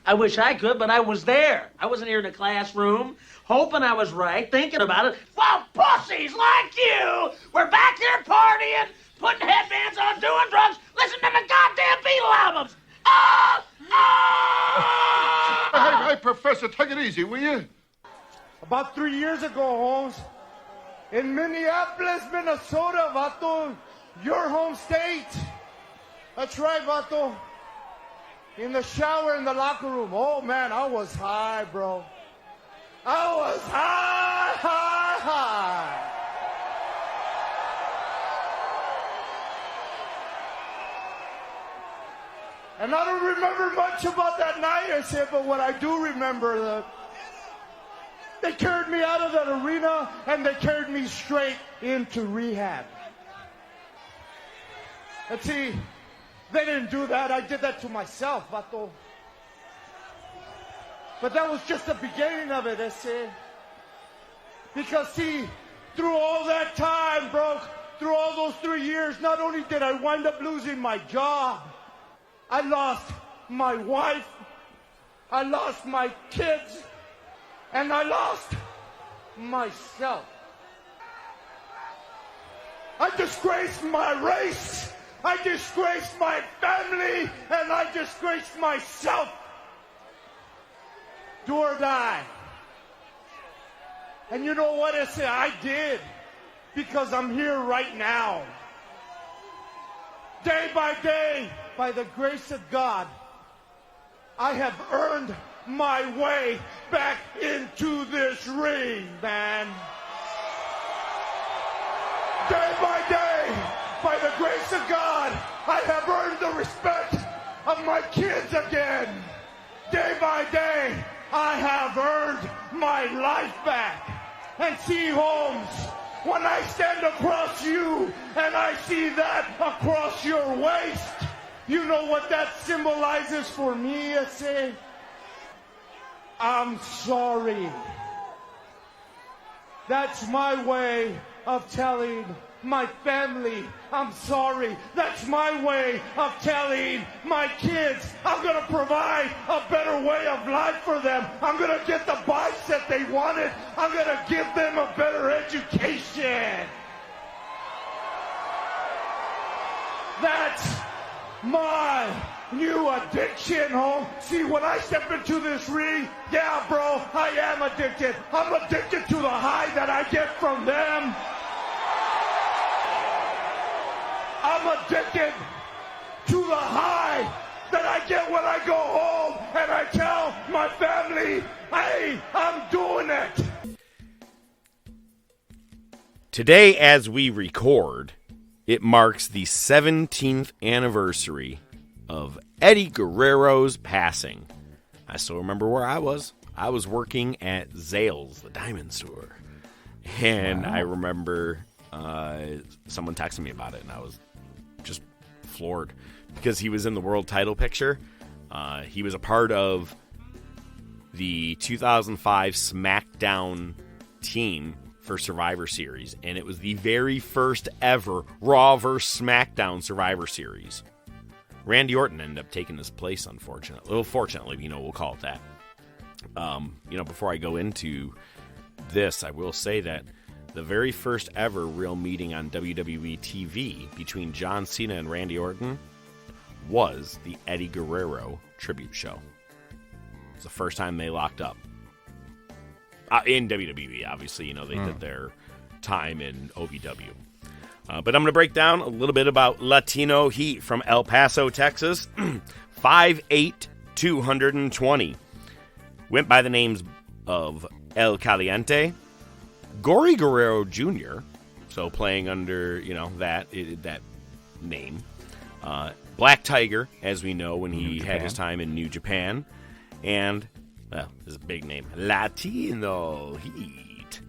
H: I wish I could, but I was there. I wasn't here in a classroom, hoping I was right, thinking about it. Well, pussies like you, we're back here partying, putting headbands on, doing drugs, listening to the goddamn Beatle albums.
D: Hey, Professor, take it easy, will you?
I: About 3 years ago, Holmes, in Minneapolis, Minnesota, vato, your home state. That's right, vato. In the shower, in the locker room. Oh, man, I was high, bro. I was high. And I don't remember much about that night, I said, but what I do remember, they carried me out of that arena and they carried me straight into rehab. And see, they didn't do that. I did that to myself, vato. But that was just the beginning of it, I say. Because see, through all that time, bro, through all those 3 years, not only did I wind up losing my job, I lost my wife, I lost my kids, and I lost myself. I disgraced my race, I disgraced my family, and I disgraced myself. Do or die. And you know what I say? I did, because I'm here right now. Day by day, by the grace of God, I have earned my way back into this ring, man. Day by day, by the grace of God, I have earned the respect of my kids again. Day by day, I have earned my life back. And see, Holmes, when I stand across you and I see that across your waist, you know what that symbolizes for me, I say? I'm sorry. That's my way of telling my family I'm sorry. That's my way of telling my kids I'm going to provide a better way of life for them. I'm going to get the bikes that they wanted. I'm going to give them a better education. That's my new addiction, home. See, when I step into this ring, yeah, bro, I am addicted. I'm addicted to the high that I get from them. I'm addicted to the high that I get when I go home and I tell my family, hey, I'm doing it.
C: Today, as we record, it marks the 17th anniversary of Eddie Guerrero's passing. I still remember where I was. I was working at Zales, the diamond store. And I remember someone texted me about it, and I was just floored because he was in the world title picture. He was a part of the 2005 SmackDown team for Survivor Series, and it was the very first ever Raw vs. SmackDown Survivor Series. Randy Orton ended up taking his place, unfortunately. Well, fortunately, we'll call it that. Before I go into this, I will say that the very first ever real meeting on WWE TV between John Cena and Randy Orton was the Eddie Guerrero tribute show. It's the first time they locked up. In WWE, obviously, they did their time in OVW. But I'm going to break down a little bit about Latino Heat from El Paso, Texas. 5'8", 220. Went by the names of El Caliente, Gory Guerrero Jr., so playing under, that name. Black Tiger, as we know, when he had his time in New Japan. And, his big name, Latino Heat.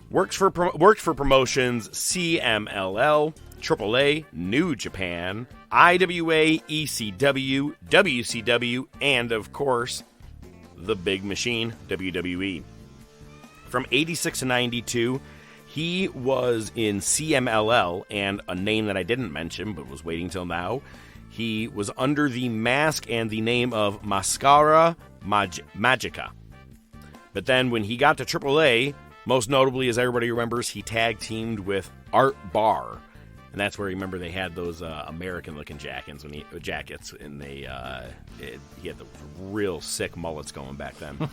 C: Worked for promotions CMLL, AAA, New Japan, IWA, ECW, WCW, and, of course, the Big Machine, WWE. From 86 to 92, he was in CMLL, and a name that I didn't mention but was waiting till now, he was under the mask and the name of Mascara Magica. But then when he got to AAA, most notably, as everybody remembers, he tag teamed with Art Barr. And that's where, remember, they had those American-looking jackets, and he had the real sick mullets going back then.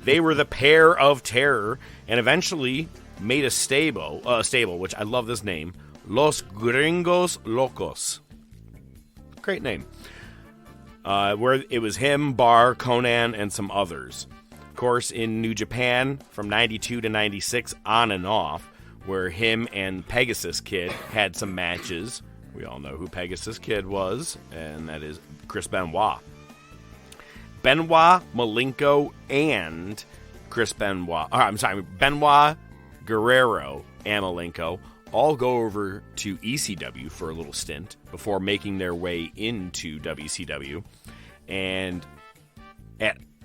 C: They were the Pair of Terror, and eventually made a stable, which I love this name, Los Gringos Locos. Great name. Where it was him, Barr, Conan, and some others. Of course, in New Japan, from 92 to 96, on and off, where him and Pegasus Kid had some matches. We all know who Pegasus Kid was, and that is Chris Benoit. Benoit, Malenko, and Benoit, Guerrero, and Malenko all go over to ECW for a little stint before making their way into WCW. And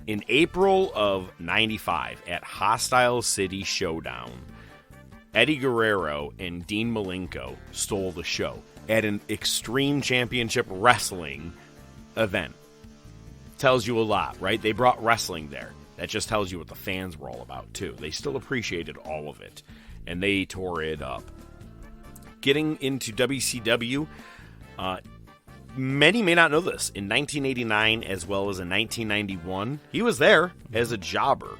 C: in April of 95, at Hostile City Showdown, Eddie Guerrero and Dean Malenko stole the show at an Extreme Championship Wrestling event. Tells you a lot, right? They brought wrestling there. That just tells you what the fans were all about, too. They still appreciated all of it, and they tore it up. Getting into WCW, many may not know this. In 1989, as well as in 1991, he was there as a jobber.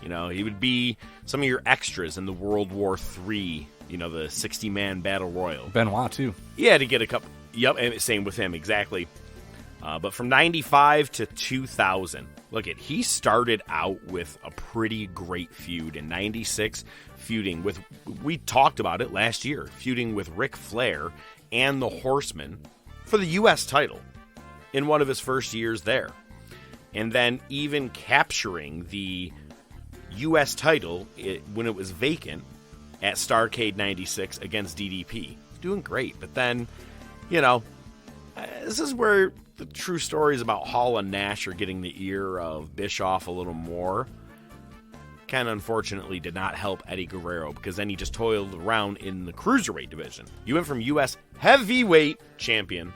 C: He would be some of your extras in the World War III, the 60-man battle royal.
F: Benoit, too.
C: Yeah, to get a couple. Yep, and same with him, exactly. But from 95 to 2000, he started out with a pretty great feud. In 96, feuding with, we talked about it last year, feuding with Ric Flair and the Horsemen for the U.S. title in one of his first years there. And then even capturing the U.S. title when it was vacant at Starrcade 96 against DDP. Doing great. But then, this is where the true stories about Hall and Nash are getting the ear of Bischoff a little more. Kind of unfortunately did not help Eddie Guerrero, because then he just toiled around in the Cruiserweight division. You went from U.S. Heavyweight Champion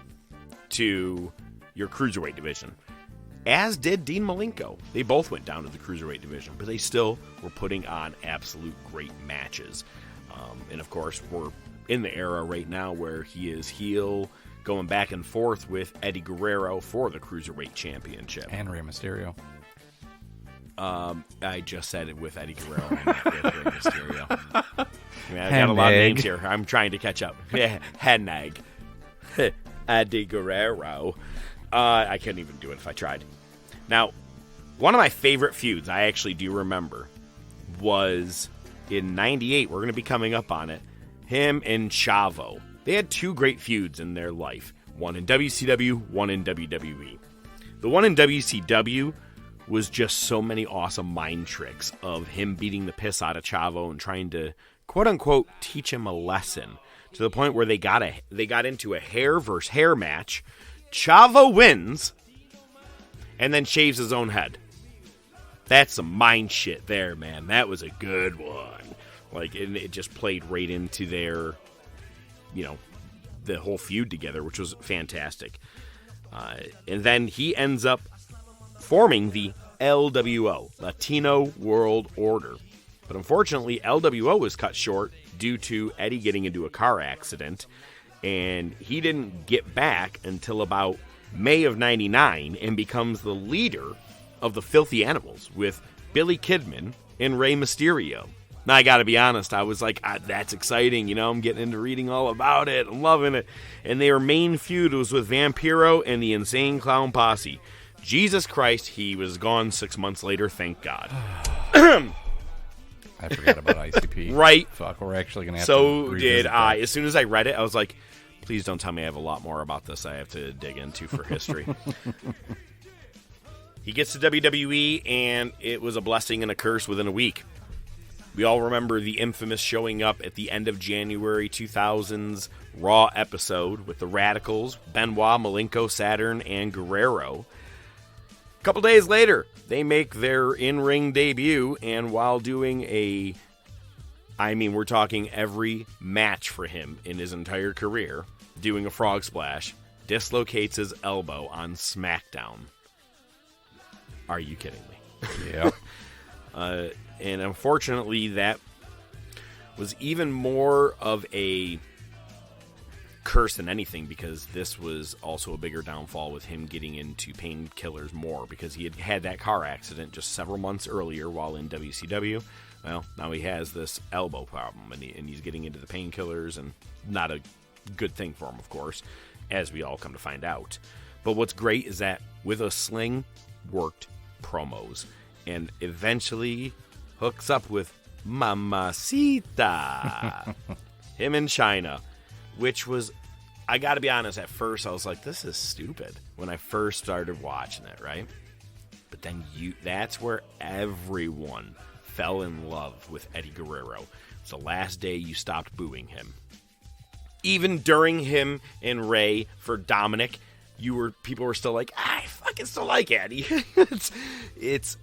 C: to your Cruiserweight division. As did Dean Malenko. They both went down to the Cruiserweight division, but they still were putting on absolute great matches. And of course, we're in the era right now where he is heel, going back and forth with Eddie Guerrero for the Cruiserweight Championship.
F: And Rey Mysterio.
C: I just said it with Eddie Guerrero and with Rey Mysterio. I've got a lot of names here. I'm trying to catch up. Hennig. Eddie Guerrero. I couldn't even do it if I tried. Now, one of my favorite feuds, I actually do remember, was in 98. We're going to be coming up on it. Him and Chavo. They had two great feuds in their life. One in WCW, one in WWE. The one in WCW was just so many awesome mind tricks of him beating the piss out of Chavo and trying to, quote-unquote, teach him a lesson. To the point where they got into a hair versus hair match. Chavo wins and then shaves his own head. That's some mind shit there, man. That was a good one. Like, and it just played right into their, the whole feud together, which was fantastic. And then he ends up forming the LWO, Latino World Order. But unfortunately, LWO was cut short due to Eddie getting into a car accident, and he didn't get back until about May of 99 and becomes the leader of the Filthy Animals with Billy Kidman and Rey Mysterio. Now, I gotta be honest, I was like, that's exciting, I'm getting into reading all about it, I'm loving it. And their main feud was with Vampiro and the Insane Clown Posse. Jesus Christ, he was gone 6 months later, thank God.
F: I forgot about ICP.
C: Right.
F: Fuck, we're actually going to have to
C: So
F: revisit
C: did
F: that.
C: I. As soon as I read it, I was like, please don't tell me I have a lot more about this I have to dig into for history. He gets to WWE, and it was a blessing and a curse within a week. We all remember the infamous showing up at the end of January 2000's Raw episode with the Radicals, Benoit, Malenko, Saturn, and Guerrero. A couple days later, they make their in-ring debut, and while doing we're talking every match for him in his entire career, doing a frog splash, dislocates his elbow on SmackDown. Are you kidding me?
F: Yep.
C: And unfortunately, that was even more of a curse than anything, because this was also a bigger downfall with him getting into painkillers more, because he had that car accident just several months earlier while in WCW. Well, now he has this elbow problem, and he's getting into the painkillers, and not a good thing for him, of course, as we all come to find out. But what's great is that with a sling, worked promos, and eventually hooks up with Mamacita, him in China, which was, I gotta be honest, at first I was like, this is stupid when I first started watching it, right? But then that's where everyone fell in love with Eddie Guerrero. It's the last day you stopped booing him. Even during him and Ray for Dominic, people were still like, I fucking still like Eddie. it's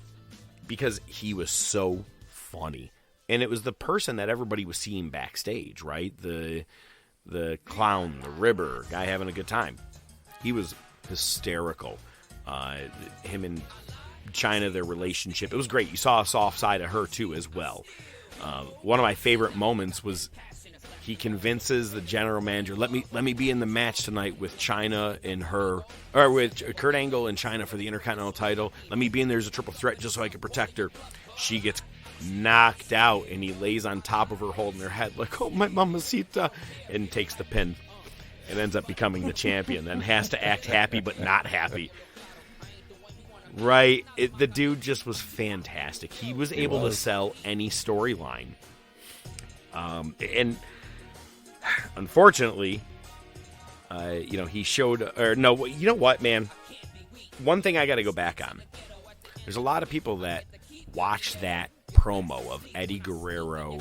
C: because he was so funny. And it was the person that everybody was seeing backstage, right? The clown, the ribber, guy having a good time. He was hysterical. Him and China, their relationship, it was great. You saw a soft side of her too as well. One of my favorite moments was he convinces the general manager, let me be in the match tonight with China and her, or with Kurt Angle and China for the Intercontinental title. Let me be in there as a triple threat just so I can protect her. She gets knocked out, and he lays on top of her holding her head like, oh, my mamacita, and takes the pin and ends up becoming the champion, then has to act happy but not happy. Right. The dude just was fantastic. He was able to sell any storyline. And unfortunately, he showed, or no, you know what, man? One thing I got to go back on. There's a lot of people that watch that promo of Eddie Guerrero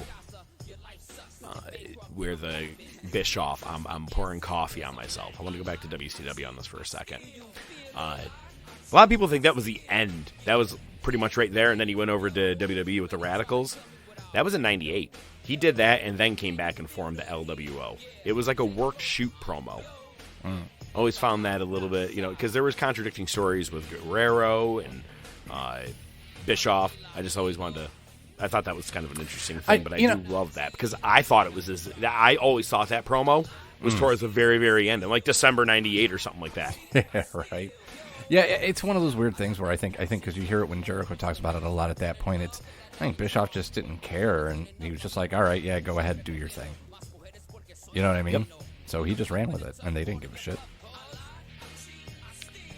C: where the Bischoff, I'm pouring coffee on myself. I want to go back to WCW on this for a second. A lot of people think that was the end. That was pretty much right there, and then he went over to WWE with the Radicals. That was in 98. He did that and then came back and formed the LWO. It was like a work-shoot promo. Always found that a little bit, because there was contradicting stories with Guerrero and Bischoff. I just always wanted to... I thought that was kind of an interesting thing, but I do love that, because I thought it was... I always thought that promo was towards the very, very end, like December 98 or something like that.
F: Yeah, right. Yeah, it's one of those weird things where I think because you hear it when Jericho talks about it a lot at that point, I think Bischoff just didn't care, and he was just like, all right, yeah, go ahead, do your thing. You know what I mean? Yep. So he just ran with it, and they didn't give a shit.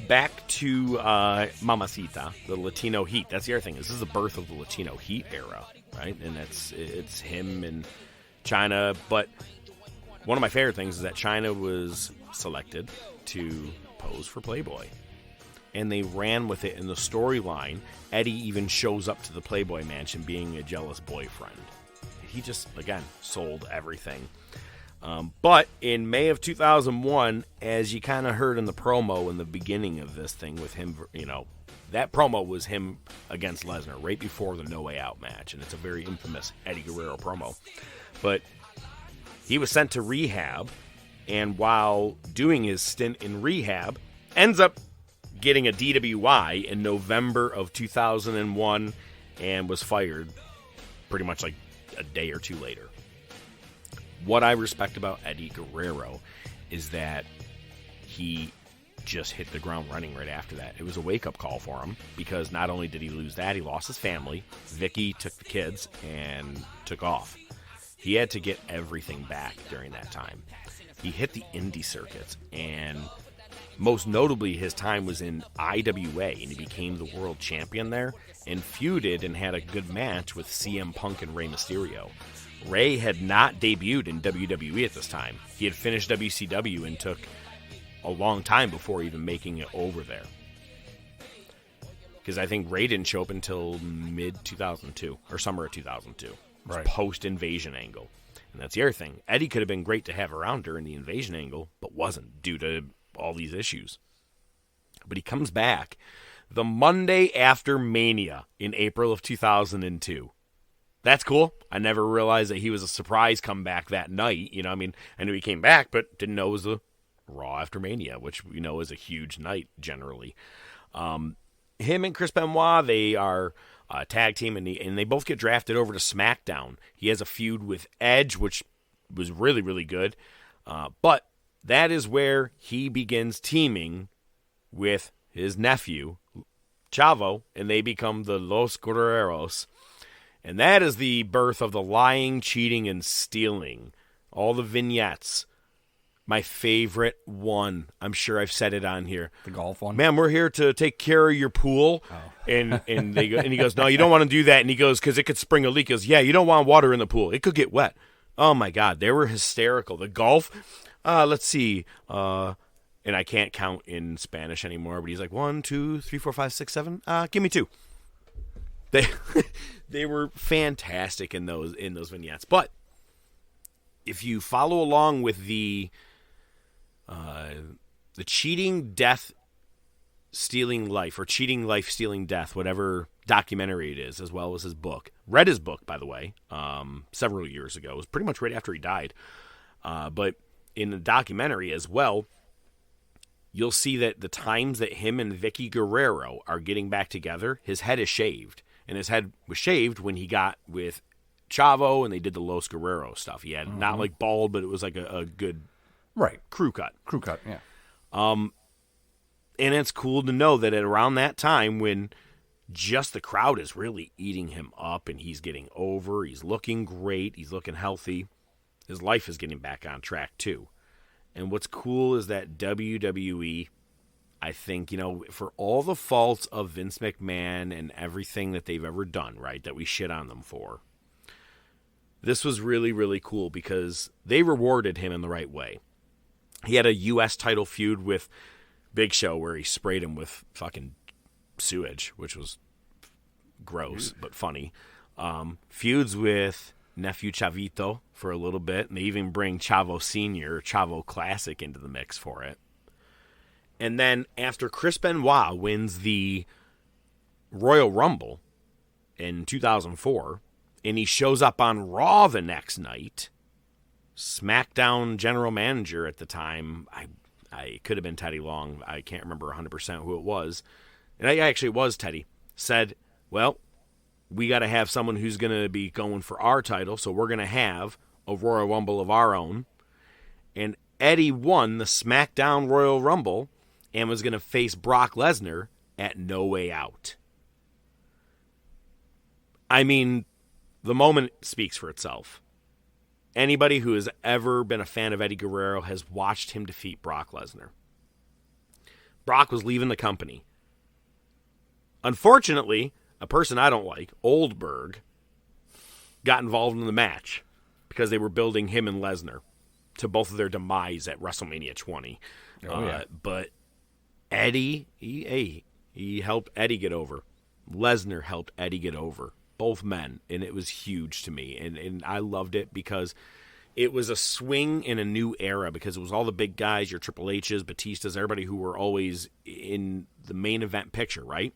C: Back to Mamacita, the Latino Heat. That's the other thing. This is the birth of the Latino Heat era, right? And it's him and China. But one of my favorite things is that China was selected to pose for Playboy. And they ran with it in the storyline. Eddie even shows up to the Playboy mansion being a jealous boyfriend. He just, again, sold everything. But in May of 2001, as you kind of heard in the promo in the beginning of this thing with him, that promo was him against Lesnar right before the No Way Out match, and it's a very infamous Eddie Guerrero promo. But he was sent to rehab, and while doing his stint in rehab, ends up getting a DWI in November of 2001 and was fired pretty much like a day or two later. What I respect about Eddie Guerrero is that he just hit the ground running right after that. It was a wake-up call for him, because not only did he lose that, he lost his family. Vicky took the kids and took off. He had to get everything back during that time. He hit the indie circuits, and most notably his time was in IWA, and he became the world champion there and feuded and had a good match with CM Punk and Rey Mysterio. Rey had not debuted in WWE at this time. He had finished WCW and took a long time before even making it over there. Because I think Rey didn't show up until mid-2002, or summer of 2002.
F: Right.
C: Post-invasion angle. And that's the other thing. Eddie could have been great to have around during the invasion angle, but wasn't, due to all these issues. But he comes back the Monday after Mania in April of 2002. That's cool. I never realized that he was a surprise comeback that night. You know, I mean, I knew he came back, but didn't know it was the Raw after Mania, which we know is a huge night generally. Him and Chris Benoit, they are a tag team, and they both get drafted over to SmackDown. He has a feud with Edge, which was really, really good. But that is where he begins teaming with his nephew, Chavo, and they become the Los Guerreros. And that is the birth of the lying, cheating, and stealing. All the vignettes. My favorite one. I'm sure I've said it on here.
F: The golf one?
C: Man, we're here to take care of your pool. Oh. And he goes, no, you don't want to do that. And he goes, because it could spring a leak. He goes, yeah, you don't want water in the pool. It could get wet. Oh, my God. They were hysterical. The golf, let's see. And I can't count in Spanish anymore. But he's like, 1, 2, 3, 4, 5, 6, 7. Give me 2. They were fantastic in those vignettes. But if you follow along with the cheating, death, stealing life, or cheating, life, stealing, death, whatever documentary it is, as well as his book. Read his book, by the way, several years ago. It was pretty much right after he died. But in the documentary as well, you'll see that the times that him and Vicky Guerrero are getting back together, his head is shaved. And his head was shaved when he got with Chavo and they did the Los Guerrero stuff. He had not like bald, but it was like a good crew cut.
F: Crew cut, yeah.
C: And it's cool to know that at around that time when just the crowd is really eating him up and he's getting over, he's looking great, he's looking healthy, his life is getting back on track too. And what's cool is that WWE, I think, you know, for all the faults of Vince McMahon and everything that they've ever done, right, that we shit on them for, this was really, really cool because they rewarded him in the right way. He had a U.S. title feud with Big Show where he sprayed him with fucking sewage, which was gross but funny. Feuds with nephew Chavito for a little bit, and they even bring Chavo Sr., Chavo Classic into the mix for it. And then after Chris Benoit wins the Royal Rumble in 2004, and he shows up on Raw the next night, SmackDown general manager at the time, I could have been Teddy Long, I can't remember 100% who it was, and it was Teddy, said, well, we got to have someone who's going to be going for our title, so we're going to have a Royal Rumble of our own. And Eddie won the SmackDown Royal Rumble and was going to face Brock Lesnar at No Way Out. I mean, the moment speaks for itself. Anybody who has ever been a fan of Eddie Guerrero has watched him defeat Brock Lesnar. Brock was leaving the company. Unfortunately, a person I don't like, Oldberg, got involved in the match because they were building him and Lesnar to both of their demise at WrestleMania 20. But Eddie, he helped Eddie get over. Lesnar helped Eddie get over. Both men, and it was huge to me. And I loved it because it was a swing in a new era because it was all the big guys, your Triple H's, Batistas, everybody who were always in the main event picture, right?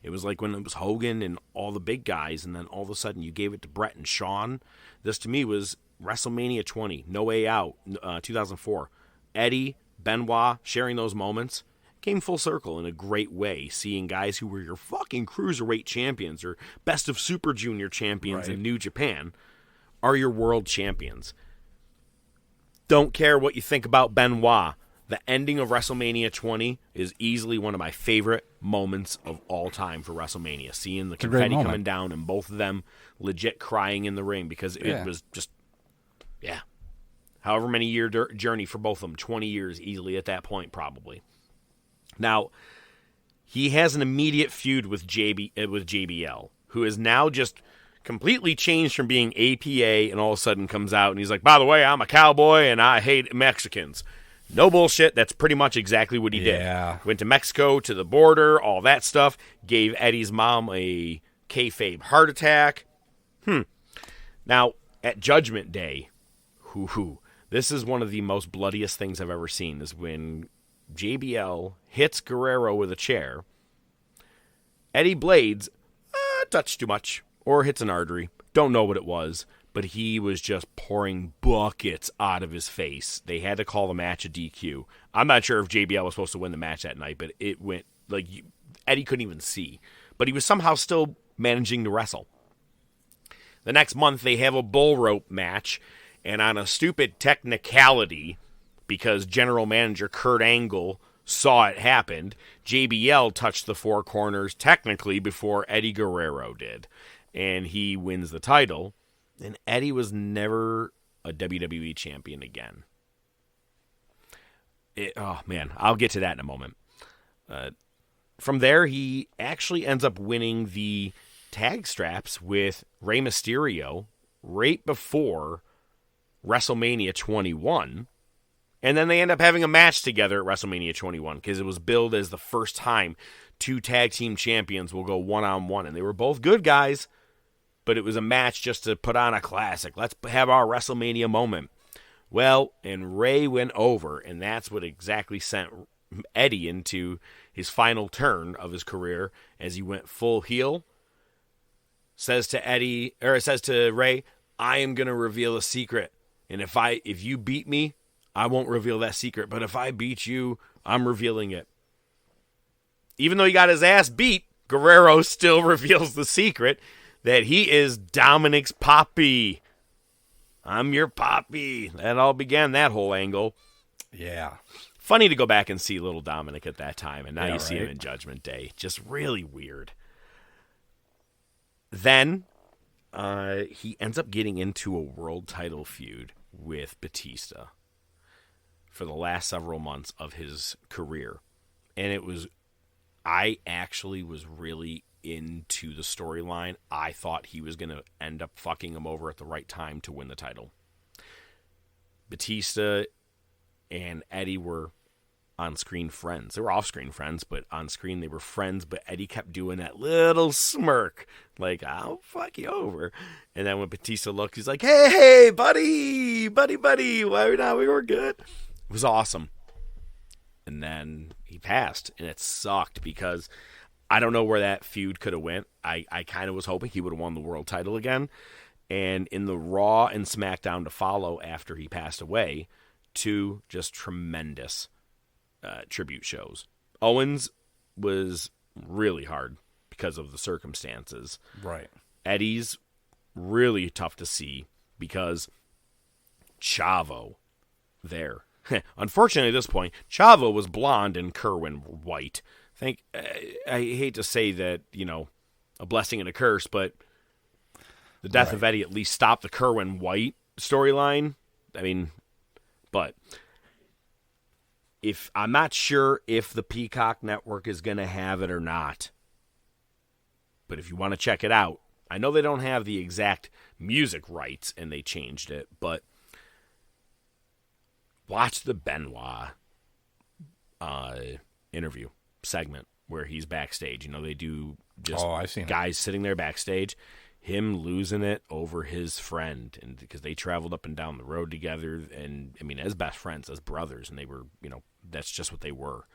C: It was like when it was Hogan and all the big guys, and then all of a sudden you gave it to Bret and Shawn. This to me was WrestleMania 20, No Way Out, 2004. Eddie, Benoit, sharing those moments came full circle in a great way, seeing guys who were your fucking cruiserweight champions or best of Super Junior champions in New Japan are your world champions. Don't care what you think about Benoit. The ending of WrestleMania 20 is easily one of my favorite moments of all time for WrestleMania. Seeing the confetti coming down and both of them legit crying in the ring because it was just, however many year journey for both of them, 20 years easily at that point probably. Now, he has an immediate feud with JBL, who is now just completely changed from being APA and all of a sudden comes out and he's like, by the way, I'm a cowboy and I hate Mexicans. No bullshit. That's pretty much exactly what he did. Went to Mexico, to the border, all that stuff. Gave Eddie's mom a kayfabe heart attack. Now, at Judgment Day, this is one of the most bloodiest things I've ever seen, is when JBL hits Guerrero with a chair. Eddie Blades touched too much or hits an artery. Don't know what it was, but he was just pouring buckets out of his face. They had to call the match a DQ. I'm not sure if JBL was supposed to win the match that night, but it went like Eddie couldn't even see. But he was somehow still managing to wrestle. The next month, they have a bull rope match, and on a stupid technicality, because general manager Kurt Angle saw it happen, JBL touched the four corners technically before Eddie Guerrero did, and he wins the title, and Eddie was never a WWE champion again. Oh, man, I'll get to that in a moment. From there, he actually ends up winning the tag straps with Rey Mysterio right before WrestleMania 21. And then they end up having a match together at WrestleMania 21 because it was billed as the first time two tag team champions will go one-on-one. And they were both good guys, but it was a match just to put on a classic. Let's have our WrestleMania moment. Well, and Ray went over, and that's what exactly sent Eddie into his final turn of his career as he went full heel. Says to Ray, I am going to reveal a secret. And if you beat me, I won't reveal that secret. But if I beat you, I'm revealing it. Even though he got his ass beat, Guerrero still reveals the secret that he is Dominic's Poppy. I'm your Poppy. That all began that whole angle.
F: Yeah.
C: Funny to go back and see little Dominic at that time, and now you see him
F: right?
C: in Judgment Day. Just really weird. Then he ends up getting into a world title feud with Batista for the last several months of his career. And I actually was really into the storyline. I thought he was going to end up fucking him over at the right time to win the title. Batista and Eddie were on-screen friends. They were off-screen friends, but on-screen they were friends, but Eddie kept doing that little smirk, like, I'll fuck you over. And then when Batista looked, he's like, hey, buddy, why not? We were good. It was awesome. And then he passed, and it sucked because I don't know where that feud could have went. I kind of was hoping he would have won the world title again. And in the Raw and SmackDown to follow after he passed away, two just tremendous tribute shows. Owens was really hard because of the circumstances.
F: Right.
C: Eddie's really tough to see because Chavo there. Unfortunately, at this point, Chavo was blonde and Kerwin white. I hate to say that, a blessing and a curse, but the death of Eddie at least stopped the Kerwin white storyline. I mean, but I'm not sure if the Peacock Network is going to have it or not. But if you want to check it out, I know they don't have the exact music rights and they changed it, but watch the Benoit interview segment where he's backstage. They do just
F: I've seen
C: guys sitting there backstage, him losing it over his friend, and because they traveled up and down the road together, and I mean, as best friends, as brothers, and they were, that's just what they were.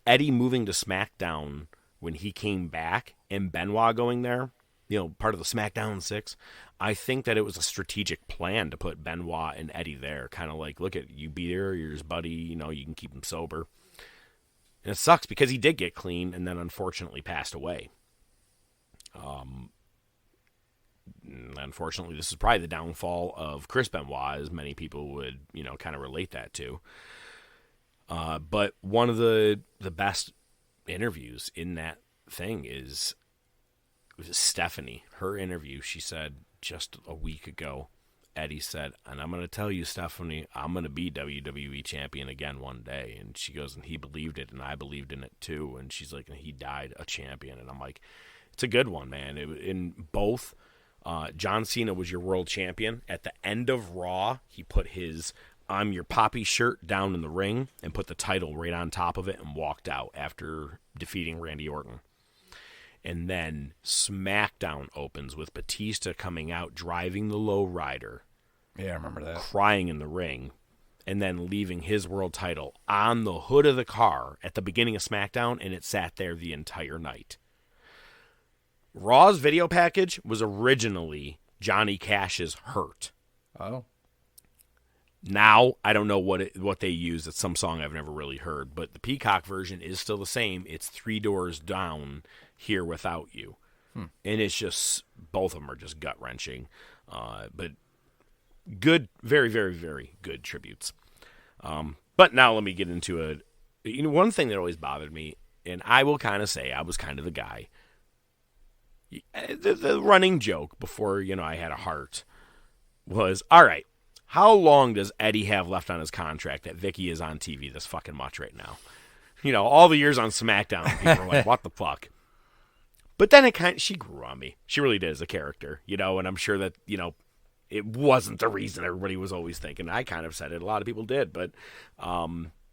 C: Eddie moving to SmackDown when he came back and Benoit going there, part of the SmackDown 6, I think that it was a strategic plan to put Benoit and Eddie there. Kind of like, look at you, be there, you're his buddy, you can keep him sober. And it sucks because he did get clean and then unfortunately passed away. Unfortunately, this is probably the downfall of Chris Benoit, as many people would, kind of relate that to. But one of the best interviews in that thing is Stephanie. Her interview, she said just a week ago, Eddie said, and I'm going to tell you, Stephanie, I'm going to be WWE champion again one day. And she goes, and he believed it, and I believed in it too. And she's like, and he died a champion. And I'm like, it's a good one, man. In both, John Cena was your world champion. At the end of Raw, he put his I'm your Poppy shirt down in the ring and put the title right on top of it and walked out after defeating Randy Orton. And then SmackDown opens with Batista coming out, driving the lowrider.
F: Yeah, I remember that.
C: Crying in the ring, and then leaving his world title on the hood of the car at the beginning of SmackDown, and it sat there the entire night. Raw's video package was originally Johnny Cash's Hurt.
F: Oh.
C: Now, I don't know what they use. It's some song I've never really heard, but the Peacock version is still the same. It's 3 Doors Down, Here Without You. And it's just, both of them are just gut-wrenching. But good, very, very, very good tributes. But now let me get into one thing that always bothered me, and I will kind of say I was kind of the guy. The running joke before, I had a heart was, all right, how long does Eddie have left on his contract that Vicky is on TV this fucking much right now? All the years on SmackDown, people are like, what the fuck? But then she grew on me. She really did as a character, and I'm sure that, it wasn't the reason everybody was always thinking. I kind of said it. A lot of people did, but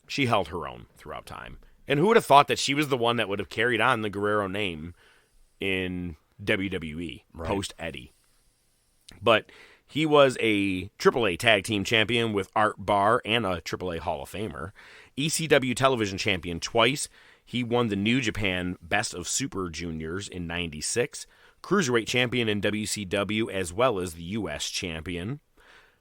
C: she held her own throughout time. And who would have thought that she was the one that would have carried on the Guerrero name in WWE post-Eddie? But he was a AAA Tag Team Champion with Art Barr and a AAA Hall of Famer. ECW Television Champion twice. He won the New Japan Best of Super Juniors in 96. Cruiserweight Champion in WCW as well as the U.S. Champion.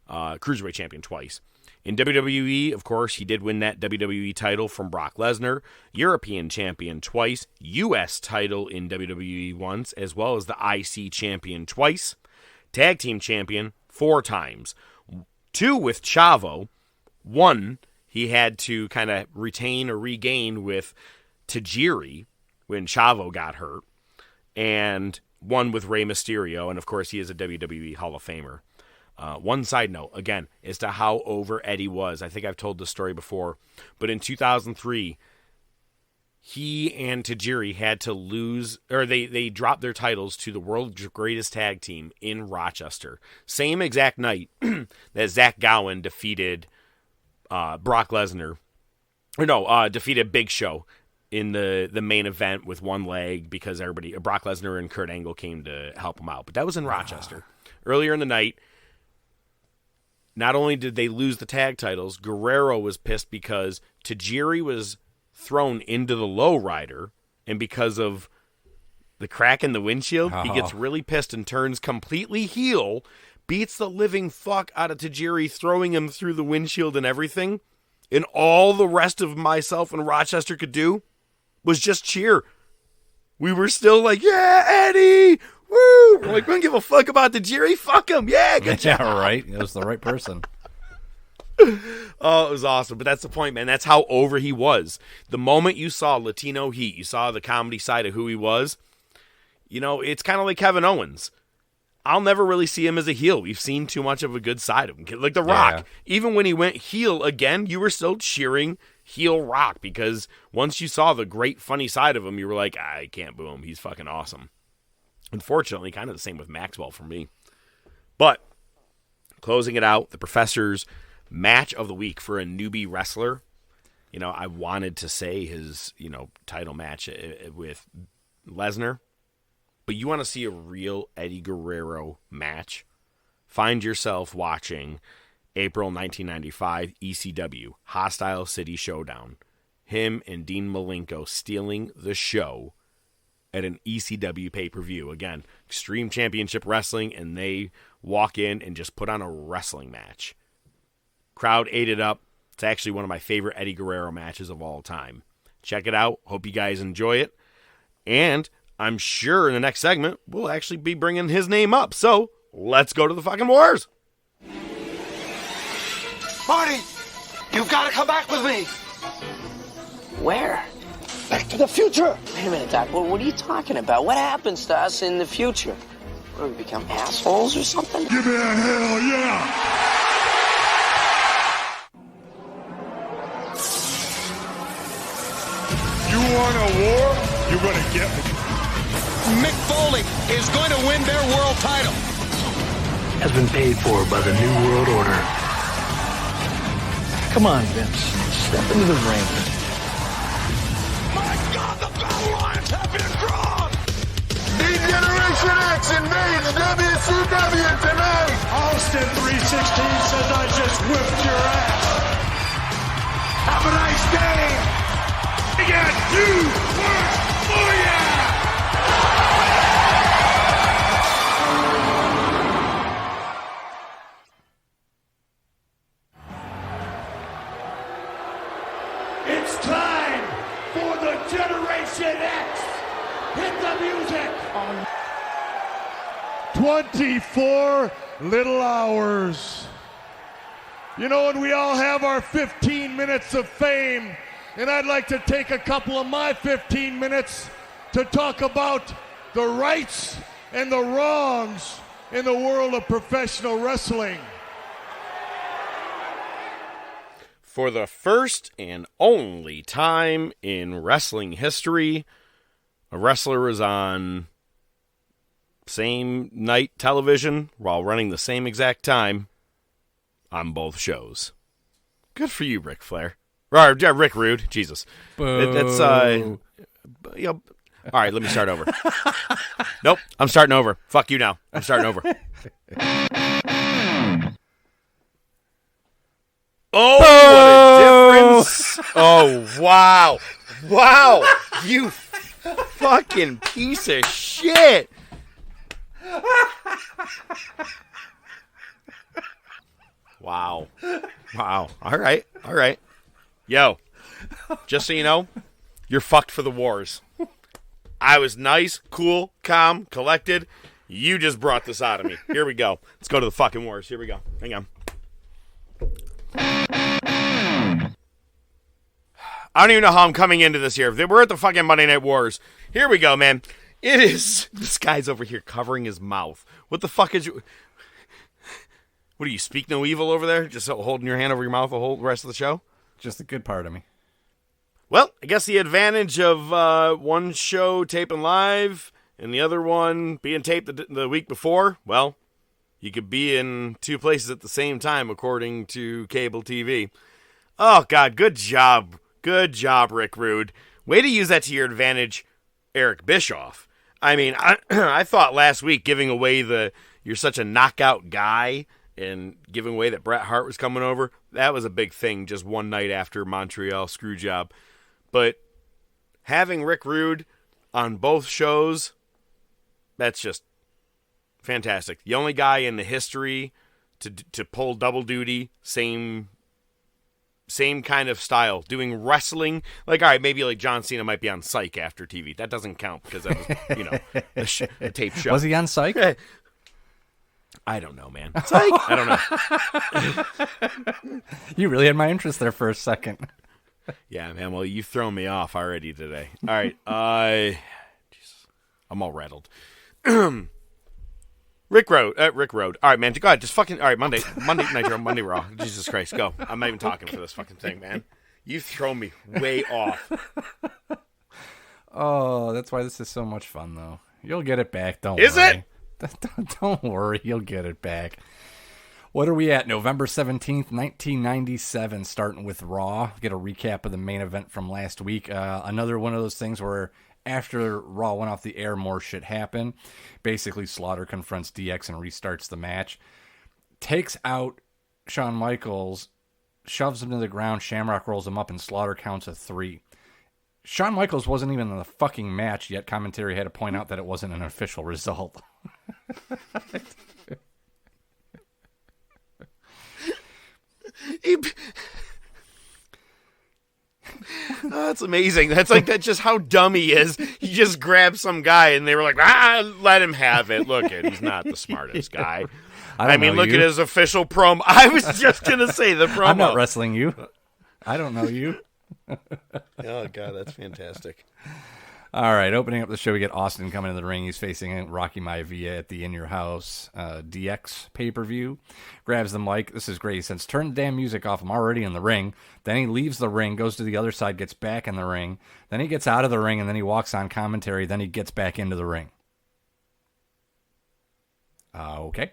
C: Cruiserweight Champion twice. In WWE, of course, he did win that WWE title from Brock Lesnar. European Champion twice. U.S. title in WWE once, as well as the IC Champion twice. Tag Team Champion 4 times. 2 with Chavo. 1 he had to kind of retain or regain with Tajiri when Chavo got hurt. And 1 with Rey Mysterio. And, of course, he is a WWE Hall of Famer. One side note, again, as to how over Eddie was. I think I've told this story before. But in 2003, he and Tajiri had to lose, or they dropped their titles to the world's greatest tag team in Rochester. Same exact night that Zach Gowen defeated Brock Lesnar. Defeated Big Show in the main event with one leg because Brock Lesnar and Kurt Angle came to help him out. But that was in Rochester. Earlier in the night, not only did they lose the tag titles, Guerrero was pissed because Tajiri was thrown into the lowrider, and because of the crack in the windshield, he gets really pissed and turns completely heel, beats the living fuck out of Tajiri, throwing him through the windshield and everything. And all the rest of myself and Rochester could do was just cheer. We were still like, yeah, Eddie! Woo! We're like, we don't give a fuck about Tajiri. Fuck him. Yeah, good job.
F: Yeah, right. It was the right person.
C: Oh, it was awesome. But that's the point, man. That's how over he was. The moment you saw Latino Heat, you saw the comedy side of who he was. It's kind of like Kevin Owens. I'll never really see him as a heel. We've seen too much of a good side of him. Like The Rock. Yeah. Even when he went heel again, you were still cheering heel Rock because once you saw the great funny side of him, you were like, I can't boo him. He's fucking awesome. Unfortunately, kind of the same with Maxwell for me. But closing it out, the Professor's match of the week for a newbie wrestler. I wanted to say his, title match with Lesnar. But you want to see a real Eddie Guerrero match? Find yourself watching April 1995 ECW Hostile City Showdown. Him and Dean Malenko stealing the show at an ECW pay-per-view. Again, Extreme Championship Wrestling, and they walk in and just put on a wrestling match. Crowd ate it up. It's actually one of my favorite Eddie Guerrero matches of all time. Check it out. Hope you guys enjoy it. And I'm sure in the next segment, we'll actually be bringing his name up. So, let's go to the fucking wars.
D: Marty, you've got to come back with me.
J: Where?
D: Back to the future.
J: Wait a minute, Doc. What are you talking about? What happens to us in the future? What, do we become assholes or something?
I: Give me a hell yeah. You want a war? You're going to get me.
D: Mick Foley is going to win their world title.
K: Has been paid for by the New World Order. Come on, Vince. Step into the ring.
D: My God, the battle lines have been drawn.
I: Generation X invades WCW tonight. Austin 316 says I just whipped your ass. Have a nice day. We got 2 words for ya. It's time for the Generation X. Hit the music. 24 little hours. You know, and we all have our 15 minutes of fame. And I'd like to take a couple of my 15 minutes to talk about the rights and the wrongs in the world of professional wrestling.
C: For the first and only time in wrestling history, a wrestler is on same night television while running the same exact time on both shows. Good for you, Ric Flair. Or, Rick Rude. Jesus. That's, all right, let me start over. Nope, I'm starting over. Fuck you now. I'm starting over. Oh, what a difference. Oh, wow. Wow. You fucking piece of shit. Wow. Wow. All right. All right. Yo, just so you know, you're fucked for the wars. I was nice, cool, calm, collected. You just brought this out of me. Here we go. Let's go to the fucking wars. Here we go. Hang on. I don't even know how I'm coming into this here. We're at the fucking Monday Night Wars. Here we go, man. It is... This guy's over here covering his mouth. What the fuck is you... What do you speak no evil over there? Just holding your hand over your mouth the whole rest of the show?
F: Just a good part of me.
C: Well, I guess the advantage of one show taping live and the other one being taped the week before, well, you could be in two places at the same time, according to cable TV. Oh, God, good job. Good job, Rick Rude. Way to use that to your advantage, Eric Bischoff. I mean, I thought last week giving away you're such a knockout guy and giving away that Bret Hart was coming over, that was a big thing just one night after Montreal Screwjob. But having Rick Rude on both shows, that's just fantastic. The only guy in the history to pull double duty, same kind of style, doing wrestling. Like, all right, maybe like John Cena might be on Psych after TV. That doesn't count because that was, a tape show.
F: Was he on Psych?
C: I don't know, man. Psych. I don't know.
F: You really had my interest there for a second.
C: Yeah, man. Well, you've thrown me off already today. All right. Jesus. I'm all rattled. Rick Road. All right, man. Go ahead. Just fucking. All right, Monday Nitro, Monday Raw. Jesus Christ, go. I'm not even talking for this fucking thing, man. You've thrown me way off.
F: Oh, that's why this is so much fun, though. You'll get it back. Don't
C: worry. Is it?
F: Don't worry. You'll get it back. What are we at? November 17th, 1997, starting with Raw. Get a recap of the main event from last week. Another one of those things where after Raw went off the air, more shit happened. Basically, Slaughter confronts DX and restarts the match. Takes out Shawn Michaels, shoves him to the ground. Shamrock rolls him up, and Slaughter counts a 3. Shawn Michaels wasn't even in the fucking match, yet commentary had to point out that it wasn't an official result.
C: That's amazing. That's just how dumb he is. He just grabbed some guy, and they were like, let him have it. Look, he's not the smartest guy. I mean, look at his official promo. I was just going to say the promo.
F: I'm not wrestling you. I don't know you.
C: Oh, God, that's fantastic.
F: All right, opening up the show, we get Austin coming in the ring. He's facing Rocky Maivia at the In Your House DX pay-per-view. Grabs the mic. This is great. He says, turn the damn music off. I'm already in the ring. Then he leaves the ring, goes to the other side, gets back in the ring. Then he gets out of the ring, and then he walks on commentary. Then he gets back into the ring. Okay.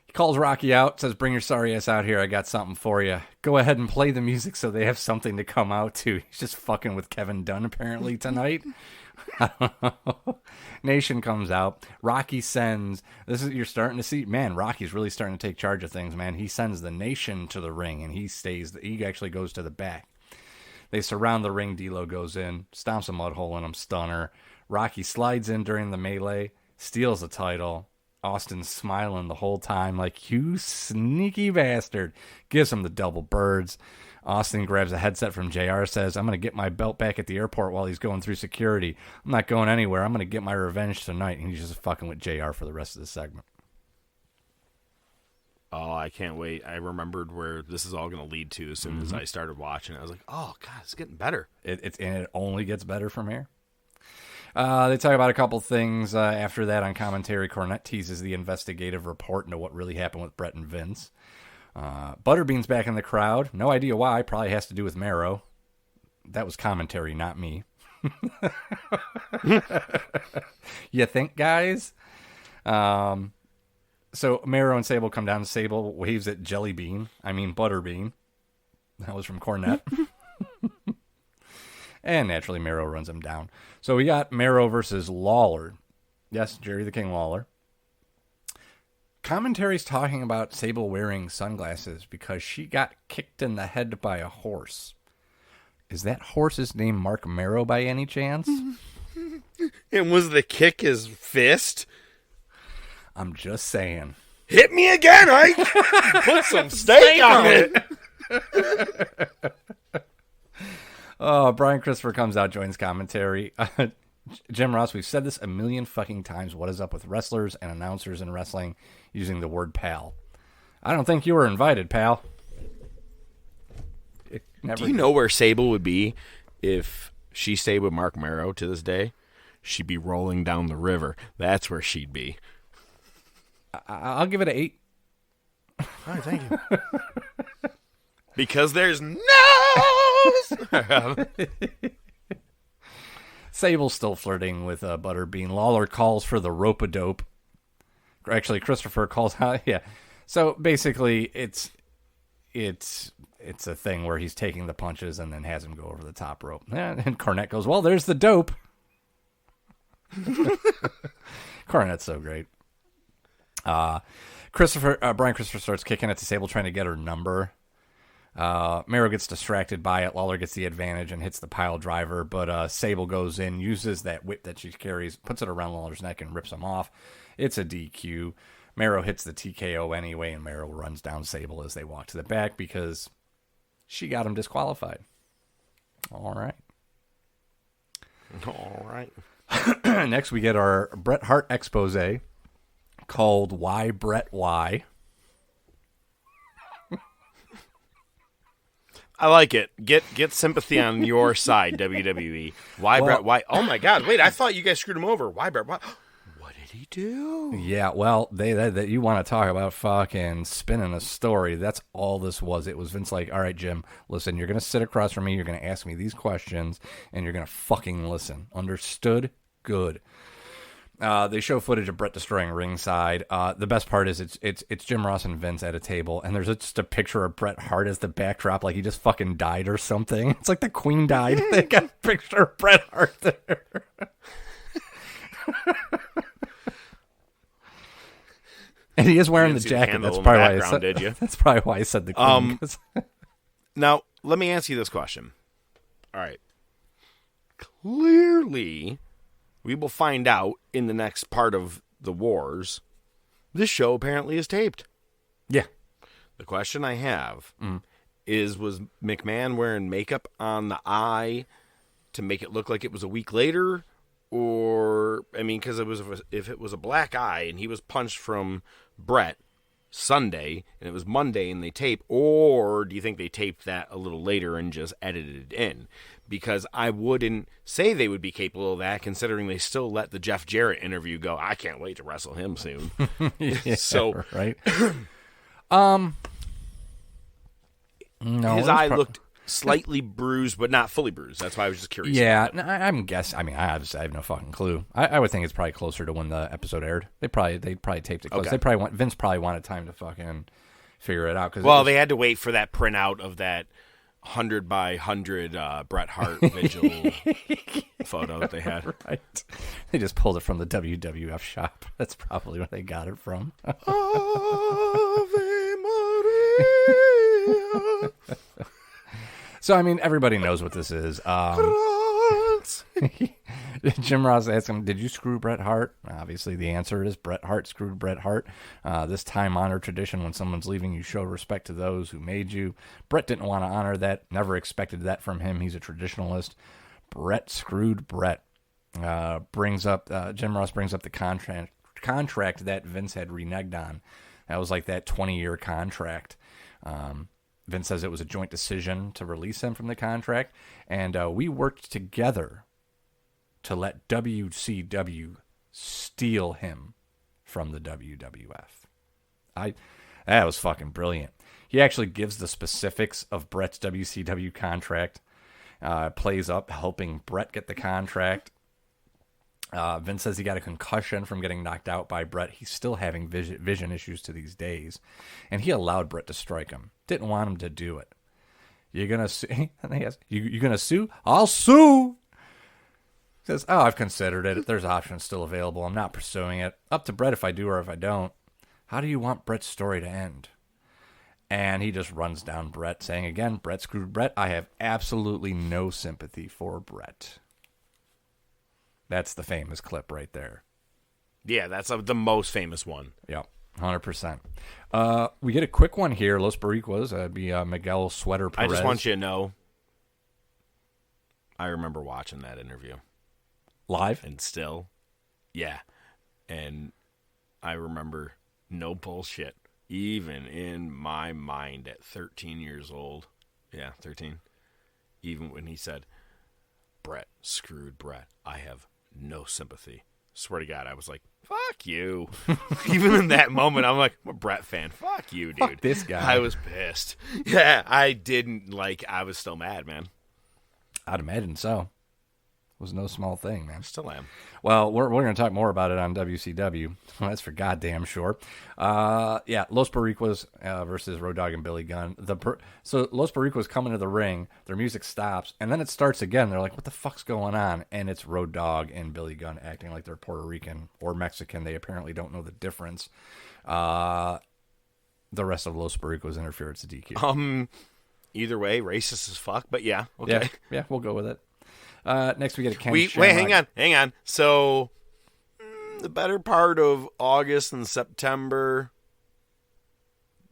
F: He calls Rocky out, says, bring your sorry ass out here. I got something for you. Go ahead and play the music so they have something to come out to. He's just fucking with Kevin Dunn, apparently, tonight. Nation comes out. Rocky sends, you're starting to see, man, Rocky's really starting to take charge of things, man. He sends the Nation to the ring, and he actually goes to the back. They surround the ring. D'Lo goes in, stomps a mud hole in him, stunner. Rocky slides in during the melee, steals the title. Austin's smiling the whole time like, you sneaky bastard. Gives him the double birds. Austin grabs a headset from JR, says, I'm going to get my belt back at the airport while he's going through security. I'm not going anywhere. I'm going to get my revenge tonight. And he's just fucking with JR for the rest of the segment.
C: Oh, I can't wait. I remembered where this is all going to lead to as soon as I started watching. I was like, oh, God, it's getting better.
F: And it only gets better from here. They talk about a couple things after that on commentary. Cornette teases the investigative report into what really happened with Bret and Vince. Butterbean's back in the crowd. No idea why. Probably has to do with Mero. That was commentary, not me. You think, guys? So Mero and Sable come down. Sable waves at Butterbean. That was from Cornette. And naturally, Mero runs him down. So we got Mero versus Lawler. Yes, Jerry the King Lawler. Commentary's talking about Sable wearing sunglasses because she got kicked in the head by a horse. Is that horse's name Mark Mero by any chance?
C: And was the kick his fist?
F: I'm just saying.
C: Hit me again, Ike! Put some steak on it!
F: Brian Christopher comes out, joins commentary. Jim Ross, we've said this a million fucking times. What is up with wrestlers and announcers in wrestling using the word pal? I don't think you were invited, pal.
C: Do you know where Sable would be if she stayed with Mark Mero to this day? She'd be rolling down the river. That's where she'd be.
F: I'll give it an 8.
A: All right, thank you.
C: Because there's no...
F: Sable's still flirting with Butterbean. Lawler calls for the rope-a-dope. Actually, Christopher calls out. Yeah. So basically, it's a thing where he's taking the punches and then has him go over the top rope. And Cornette goes, well, there's the dope. Cornette's so great. Brian Christopher starts kicking at Sable, trying to get her number. Mero gets distracted by it. Lawler gets the advantage and hits the pile driver, but Sable goes in, uses that whip that she carries, puts it around Lawler's neck and rips him off. It's a DQ. Mero hits the TKO anyway, and Mero runs down Sable as they walk to the back because she got him disqualified. All right. Next, we get our Bret Hart expose called Why Bret Why.
C: I like it. Get sympathy on your side, WWE. Why Bret? Why? Oh my God! Wait, I thought you guys screwed him over. Why Bret? Why? What did he do?
F: Yeah, well, that you want to talk about fucking spinning a story? That's all this was. It was Vince like, all right, Jim, listen, you're gonna sit across from me, you're gonna ask me these questions, and you're gonna fucking listen. Understood? Good. They show footage of Bret destroying ringside. The best part is it's Jim Ross and Vince at a table, and there's just a picture of Bret Hart as the backdrop, like he just fucking died or something. It's like the Queen died. They got a picture of Bret Hart there. And he is wearing the jacket. That's probably why I said.
C: Did you?
F: That's probably why I said the Queen.
C: Now, let me ask you this question. All right. clearly, we will find out in the next part of the wars, this show apparently is taped.
F: Yeah.
C: The question I have is, was McMahon wearing makeup on the eye to make it look like it was a week later? Or, I mean, because if it was a black eye and he was punched from Bret Sunday and it was Monday and they tape, or do you think they taped that a little later and just edited it in? Because I wouldn't say they would be capable of that, considering they still let the Jeff Jarrett interview go. I can't wait to wrestle him soon.
F: Yeah,
C: so
F: right. No,
C: his eye looked slightly bruised, but not fully bruised. That's why I was just curious.
F: Yeah, I'm guessing. I mean, I have no fucking clue. I would think it's probably closer to when the episode aired. They probably taped it close.
C: Okay.
F: Vince probably wanted time to fucking figure it out.
C: They had to wait for that printout of that 100 by 100 Bret Hart vigil photo that they had.
F: Right. They just pulled it from the WWF shop. That's probably where they got it from.
C: Ave Maria.
F: So, I mean, everybody knows what this is. Jim Ross asked him, did you screw Bret Hart? Obviously, the answer is Bret Hart screwed Bret Hart. This time-honored tradition, when someone's leaving, you show respect to those who made you. Bret didn't want to honor that. Never expected that from him. He's a traditionalist. Bret screwed Bret. Jim Ross brings up the contract that Vince had reneged on. That was like that 20-year contract. Vince says it was a joint decision to release him from the contract, and we worked together to let WCW steal him from the WWF. That was fucking brilliant. He actually gives the specifics of Bret's WCW contract, plays up helping Bret get the contract. Vince says he got a concussion from getting knocked out by Bret. He's still having vision issues to these days. And he allowed Bret to strike him. Didn't want him to do it. You're going to sue? You going to sue? I'll sue! He says, I've considered it. There's options still available. I'm not pursuing it. Up to Bret if I do or if I don't. How do you want Bret's story to end? And he just runs down Bret, saying again, Bret screwed Bret. I have absolutely no sympathy for Bret. That's the famous clip right there.
C: Yeah, that's the most famous one.
F: Yep, 100%. We get a quick one here. Los Boricuas. That'd be Miguel Sweater Perez.
C: I just want you to know, I remember watching that interview.
F: Live?
C: And still, yeah. And I remember, no bullshit, even in my mind at 13 years old. Yeah, 13. Even when he said, Bret screwed Bret. I have no sympathy. Swear to God, I was like, fuck you. Even in that moment, I'm like, I'm a Bret fan. Fuck you, dude.
F: Fuck this guy.
C: I was pissed. Yeah, I was still mad, man.
F: I'd imagine so. It was no small thing, man.
C: Still am.
F: Well, we're going to talk more about it on WCW. That's for goddamn sure. Los Boricuas versus Road Dogg and Billy Gunn. So Los Boricuas come into the ring, their music stops, and then it starts again. They're like, what the fuck's going on? And it's Road Dogg and Billy Gunn acting like they're Puerto Rican or Mexican. They apparently don't know the difference. The rest of Los Boricuas interfere. It's a DQ.
C: Either way, racist as fuck, but yeah. Okay.
F: Yeah, we'll go with it. Next we get a Ken
C: Wait, hang on. So, the better part of August and September,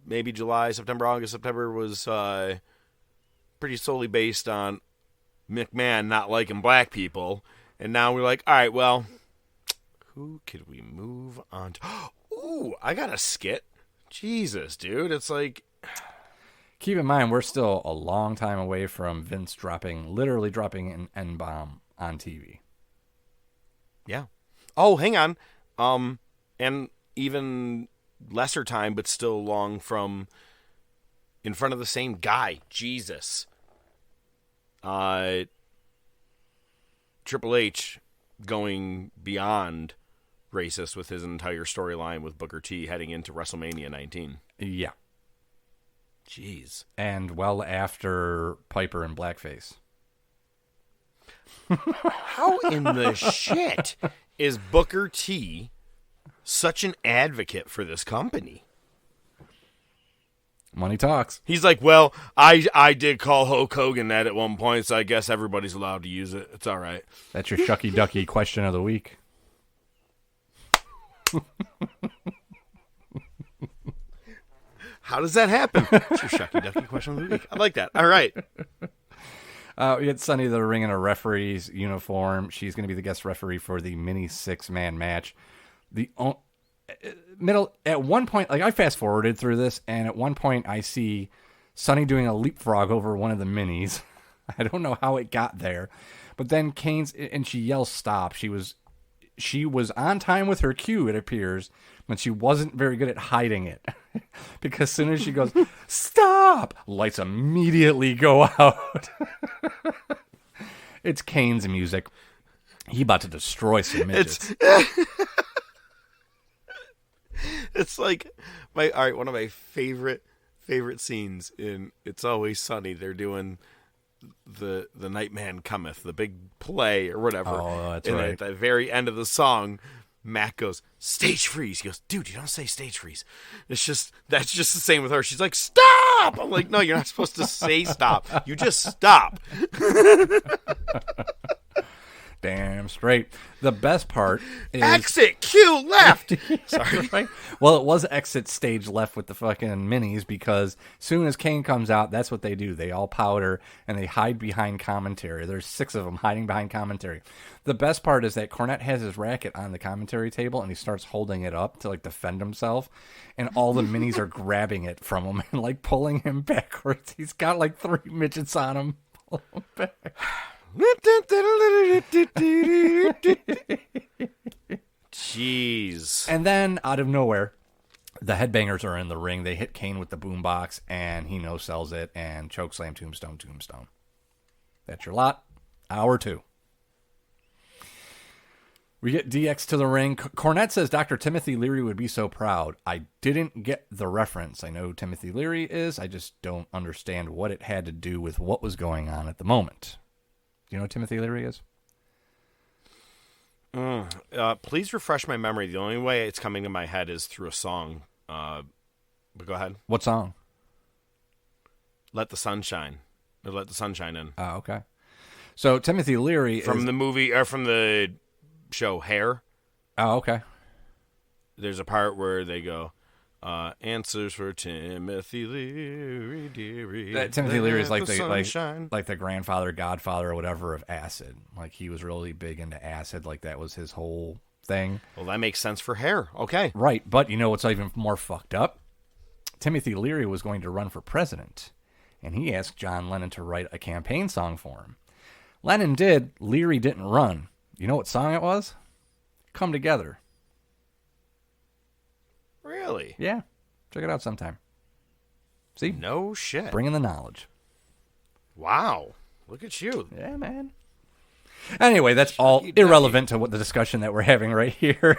C: maybe July, September, August, September was pretty solely based on McMahon not liking black people. And now we're like, all right, well, who could we move on to? Ooh, I got a skit. Jesus, dude. It's like...
F: Keep in mind, we're still a long time away from Vince literally dropping an N-bomb on TV.
C: Yeah. Oh, hang on. And even lesser time, but still long from in front of the same guy. Jesus. Triple H going beyond racist with his entire storyline with Booker T heading into WrestleMania 19.
F: Yeah.
C: Jeez.
F: And well after Piper and blackface.
C: How in the shit is Booker T such an advocate for this company?
F: Money talks.
C: He's like, well, I did call Hulk Hogan that at one point, so I guess everybody's allowed to use it. It's all right.
F: That's your Shucky Ducky question of the week.
C: How does that happen? It's your Shucky Ducky question of the week. I like that. All right.
F: We had Sunny the Ring in a referee's uniform. She's going to be the guest referee for the mini 6-man match. The middle at one point, like I fast forwarded through this, and at one point I see Sunny doing a leapfrog over one of the minis. I don't know how it got there, but then Kane's and she yells stop. She was on time with her cue, it appears, but she wasn't very good at hiding it. Because as soon as she goes, stop, lights immediately go out. It's Kane's music. He about to destroy some midgets.
C: It's like one of my favorite scenes in It's Always Sunny. They're doing the Nightman Cometh, the big play or whatever.
F: Oh, that's
C: and
F: right.
C: At the very end of the song, Matt goes, stage freeze. He goes, dude, you don't say stage freeze. That's just the same with her. She's like, stop. I'm like, no, you're not supposed to say stop. You just stop.
F: Damn straight. The best part is
C: exit Q left. Sorry.
F: Right? Well, it was exit stage left with the fucking minis, because soon as Kane comes out, that's what they do. They all powder and they hide behind commentary. There's 6 of them hiding behind commentary. The best part is that Cornette has his racket on the commentary table and he starts holding it up to like defend himself, and all the minis are grabbing it from him and like pulling him backwards. He's got like 3 midgets on him. Pull him back.
C: Jeez.
F: And then out of nowhere, the Headbangers are in the ring. They hit Kane with the boombox, and he no-sells it, and chokeslam, tombstone. That's your lot. Hour 2. We get DX to the ring. Cornette says Dr. Timothy Leary would be so proud. I didn't get the reference. I know who Timothy Leary is. I just don't understand what it had to do with what was going on at the moment. Do you know who Timothy Leary is?
C: Please refresh my memory. The only way it's coming to my head is through a song. But go ahead.
F: What song?
C: Let the Sun Shine. Let the Sunshine In.
F: Oh, okay. So Timothy Leary
C: from the movie or from the show Hair.
F: Oh, okay.
C: There's a part where they go, answers for Timothy Leary, dearie.
F: Timothy Leary is like the grandfather, godfather, or whatever of acid. Like he was really big into acid. Like that was his whole thing.
C: Well, that makes sense for Hair. Okay.
F: Right. But you know what's even more fucked up? Timothy Leary was going to run for president, and he asked John Lennon to write a campaign song for him. Lennon did. Leary didn't run. You know what song it was? Come Together.
C: Really?
F: Yeah. Check it out sometime. See?
C: No shit.
F: Bringing the knowledge.
C: Wow. Look at you.
F: Yeah, man. Anyway, that's all irrelevant to what the discussion that we're having right here.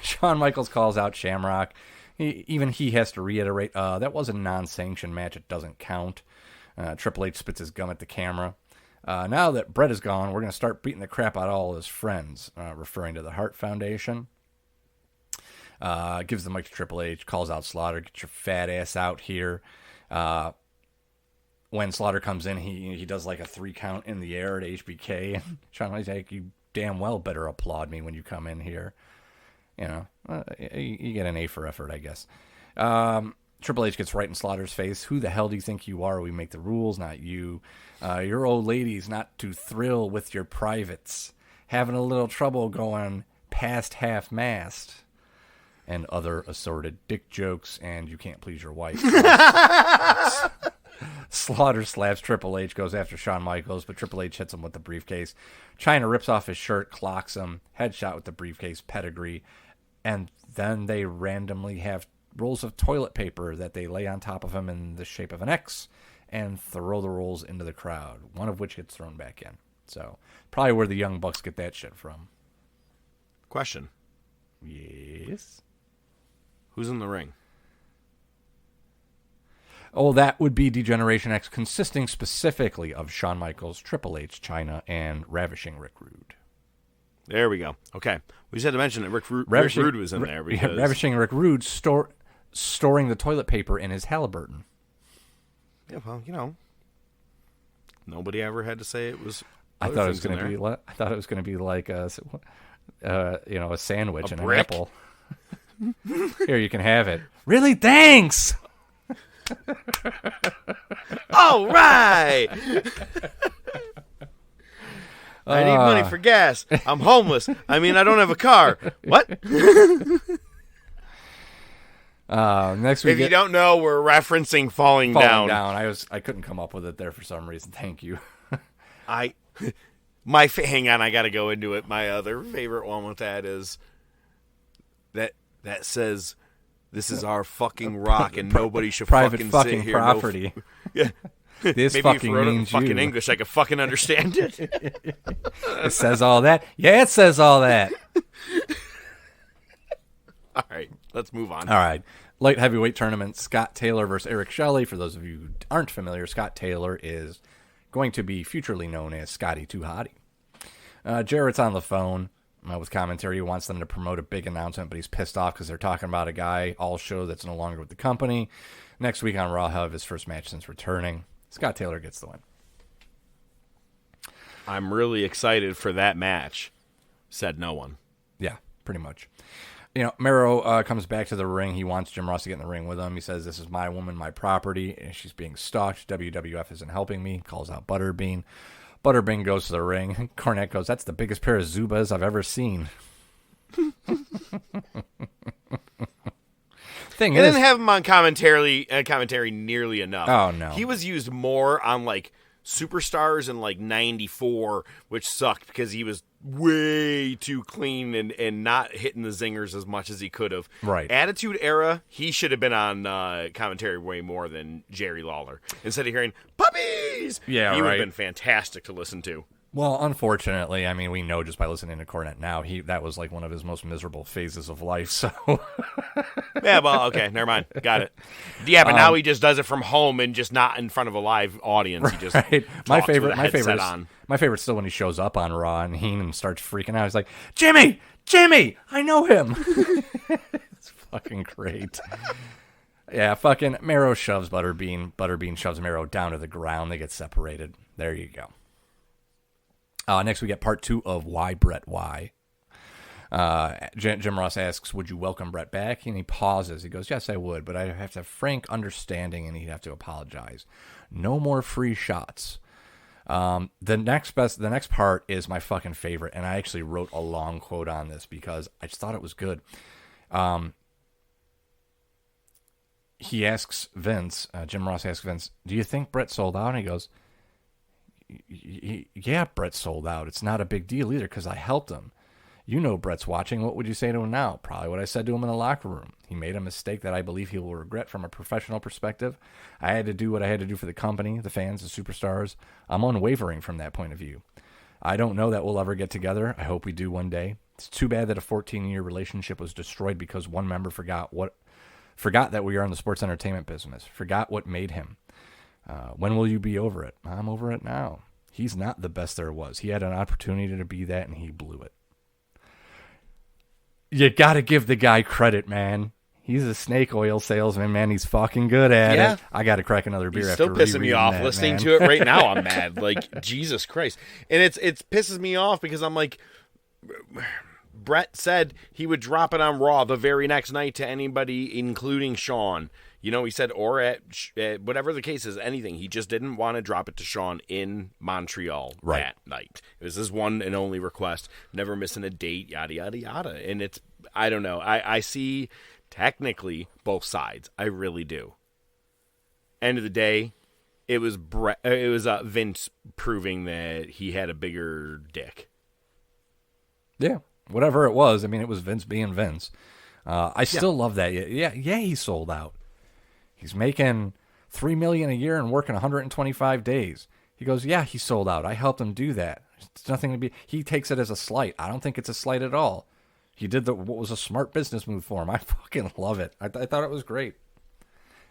F: Shawn Michaels calls out Shamrock. Even he has to reiterate, that was a non-sanctioned match. It doesn't count. Triple H spits his gum at the camera. Now that Bret is gone, we're going to start beating the crap out of all his friends, referring to the Hart Foundation. Gives the mic to Triple H, calls out Slaughter, get your fat ass out here. When Slaughter comes in, he does like a 3 count in the air at HBK. And Shawn Michaels like, you damn well better applaud me when you come in here. You know, you get an A for effort, I guess. Triple H gets right in Slaughter's face. Who the hell do you think you are? We make the rules, not you. Your old lady's not to thrill with your privates. Having a little trouble going past half-mast. And other assorted dick jokes, and you can't please your wife. Slaughter slaps Triple H, goes after Shawn Michaels, but Triple H hits him with the briefcase. Chyna rips off his shirt, clocks him, headshot with the briefcase, pedigree, and then they randomly have rolls of toilet paper that they lay on top of him in the shape of an X and throw the rolls into the crowd, one of which gets thrown back in. So, probably where the Young Bucks get that shit from.
C: Question.
F: Yes?
C: Who's in the ring?
F: Oh, that would be Degeneration X, consisting specifically of Shawn Michaels, Triple H, Chyna, and Ravishing Rick Rude.
C: There we go. Okay. We just had to mention that Rick Rude was in there. Because...
F: Ravishing Rick Rude storing the toilet paper in his Halliburton.
C: Yeah, well, you know, nobody ever had to say it was.
F: I thought it was going to be. I thought it was going to be like a sandwich and an apple. Here, you can have it. Really? Thanks.
C: All right. I need money for gas. I'm homeless. I mean, I don't have a car. What?
F: Next week.
C: If you don't know, we're referencing falling down.
F: I couldn't come up with it there for some reason. Thank you.
C: Hang on, I got to go into it. My other favorite one with that is that says, "This is our fucking rock, and nobody should
F: private
C: fucking
F: fucking
C: sit here."
F: Property.
C: Yeah.
F: This
C: Maybe
F: fucking
C: if you wrote it in
F: means
C: fucking
F: you.
C: English, I could fucking understand it.
F: It says all that. Yeah, it says all that.
C: All right, let's move on.
F: All right. Light heavyweight tournament, Scott Taylor versus Eric Shelley. For those of you who aren't familiar, Scott Taylor is going to be futurely known as Scotty Too Hottie. Jarrett's on the phone with commentary. He wants them to promote a big announcement, but he's pissed off because they're talking about a guy all show that's no longer with the company. Next week on Raw, he'll have his first match since returning. Scott Taylor gets the win.
C: I'm really excited for that match, said no one.
F: Yeah, pretty much. You know, Mero comes back to the ring. He wants Jim Ross to get in the ring with him. He says, "This is my woman, my property, and she's being stalked. WWF isn't helping me." Calls out Butterbean. Butterbean goes to the ring. Cornette goes, "That's the biggest pair of Zubas I've ever seen."
C: They didn't have him on commentary nearly enough.
F: Oh, no.
C: He was used more on, like, Superstars in, like, 94, which sucked because he was way too clean and not hitting the zingers as much as he could have.
F: Right.
C: Attitude Era, he should have been on commentary way more than Jerry Lawler. Instead of hearing, "Puppies!"
F: Yeah,
C: he would
F: right.
C: have been fantastic to listen to.
F: Well, unfortunately, I mean, we know just by listening to Cornette now, that was like one of his most miserable phases of life. So,
C: yeah, well, okay, never mind, got it. Yeah, but now he just does it from home and just not in front of a live audience. He just
F: my
C: talks with a headset
F: favorite,
C: on.
F: my favorite still when he shows up on Raw and Heenan starts freaking out. He's like, Jimmy, I know him." It's fucking great. Yeah, fucking Mero shoves Butterbean. Butterbean shoves Mero down to the ground. They get separated. There you go. Next, we get part 2 of Why Bret Why. Jim Ross asks, "Would you welcome Bret back?" And he pauses. He goes, "Yes, I would, but I have to have frank understanding, and he'd have to apologize. No more free shots." The next part is my fucking favorite, and I actually wrote a long quote on this because I just thought it was good. He asks Vince, Jim Ross asks Vince, "Do you think Bret sold out?" And he goes, "Yeah, Bret sold out. It's not a big deal either because I helped him. You know Bret's watching. What would you say to him now?" "Probably what I said to him in the locker room. He made a mistake that I believe he will regret from a professional perspective. I had to do what I had to do for the company, the fans, the superstars. I'm unwavering from that point of view. I don't know that we'll ever get together. I hope we do one day. It's too bad that a 14-year relationship was destroyed because one member forgot that we are in the sports entertainment business, forgot what made him. When will you be over it?" "I'm over it now. He's not the best there was. He had an opportunity to be that, and he blew it." You got to give the guy credit, man. He's a snake oil salesman, man. He's fucking good at it. I got to crack another beer.
C: He's
F: after
C: still pissing me
F: rereading
C: off
F: that,
C: listening
F: man.
C: to it right now. I'm mad. Like, Jesus Christ. And it pisses me off because I'm like, Bret said he would drop it on Raw the very next night to anybody, including Shawn. You know, he said, or at whatever the case is, anything. He just didn't want to drop it to Shawn in Montreal that night. It was his one and only request. Never missing a date, yada, yada, yada. And it's, I don't know. I see technically both sides. I really do. End of the day, it was Vince proving that he had a bigger dick.
F: Yeah, whatever it was. I mean, it was Vince being Vince. I still love that. Yeah, he sold out. He's making $3 million a year and working 125 days. He goes, "Yeah, he sold out. I helped him do that. It's nothing to be." He takes it as a slight. I don't think it's a slight at all. He did what was a smart business move for him. I fucking love it. I thought it was great.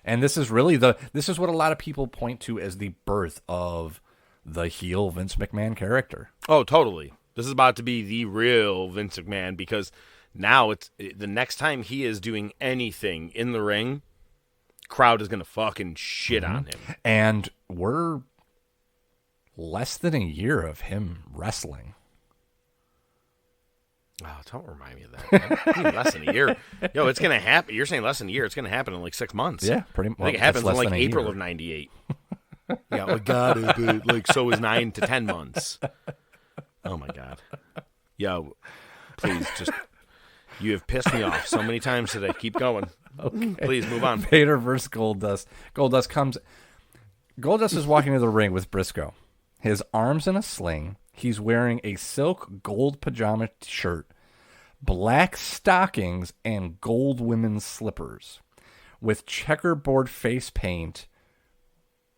F: And this is really this is what a lot of people point to as the birth of the heel Vince McMahon character.
C: Oh, totally. This is about to be the real Vince McMahon because now it's the next time he is doing anything in the ring, crowd is going to fucking shit on him.
F: And we're less than a year of him wrestling.
C: Oh, don't remind me of that. Less than a year. Yo, it's going to happen. You're saying less than a year. It's going to happen in like 6 months.
F: Yeah, pretty much.
C: I think it happens in like April of 98. Yeah, like, God, like, so is 9 to 10 months. Oh, my God. Yo, please, just, you have pissed me off so many times today. Keep going. Okay. Please, move on.
F: Vader versus Goldust. Goldust is walking to the ring with Briscoe. His arms in a sling. He's wearing a silk gold pajama shirt, black stockings, and gold women's slippers with checkerboard face paint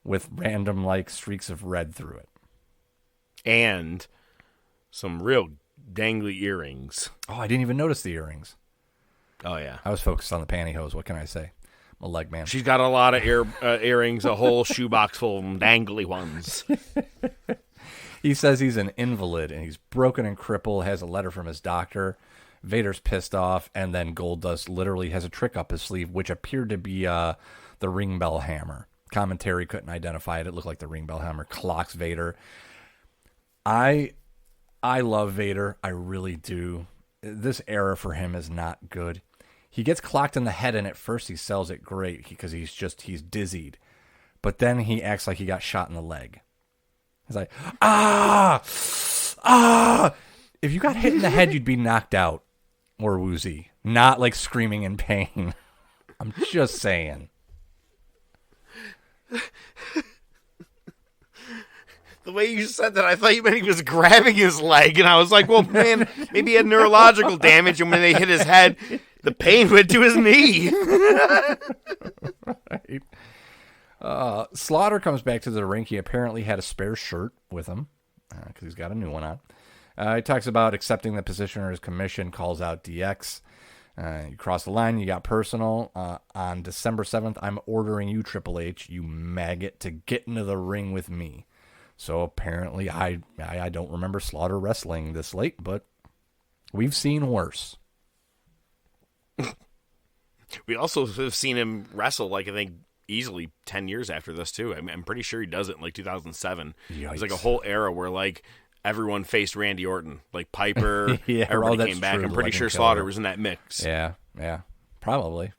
F: with random like streaks of red through it.
C: And some real dangly earrings.
F: Oh, I didn't even notice the earrings.
C: Oh, yeah.
F: I was focused on the pantyhose. What can I say? I'm a leg man.
C: She's got a lot of earrings, a whole shoebox full of them, dangly ones.
F: He says he's an invalid and he's broken and crippled, has a letter from his doctor. Vader's pissed off, and then Goldust literally has a trick up his sleeve, which appeared to be the ring bell hammer. Commentary couldn't identify it. It looked like the ring bell hammer. Clocks Vader. I love Vader. I really do. This era for him is not good. He gets clocked in the head, and at first he sells it great because he's dizzied. But then he acts like he got shot in the leg. He's like, ah! If you got hit in the head, you'd be knocked out or woozy, not like screaming in pain. I'm just saying.
C: The way you said that, I thought you meant he was grabbing his leg, and I was like, well, man, maybe he had neurological damage, and when they hit his head, the pain went to his knee.
F: Right. Slaughter comes back to the ring. He apparently had a spare shirt with him because he's got a new one on. He talks about accepting the position or his commission, calls out DX. You cross the line, you got personal. On December 7th, I'm ordering you, Triple H, you maggot, to get into the ring with me. So apparently I don't remember Slaughter wrestling this late, but we've seen worse.
C: We also have seen him wrestle, like, I think, easily 10 years after this, too. I'm pretty sure he does it in, like, 2007. Yikes. It's like a whole era where, like, everyone faced Randy Orton. Like, Piper,
F: yeah,
C: everybody came back. I'm pretty sure Slaughter was in that mix.
F: Yeah, probably.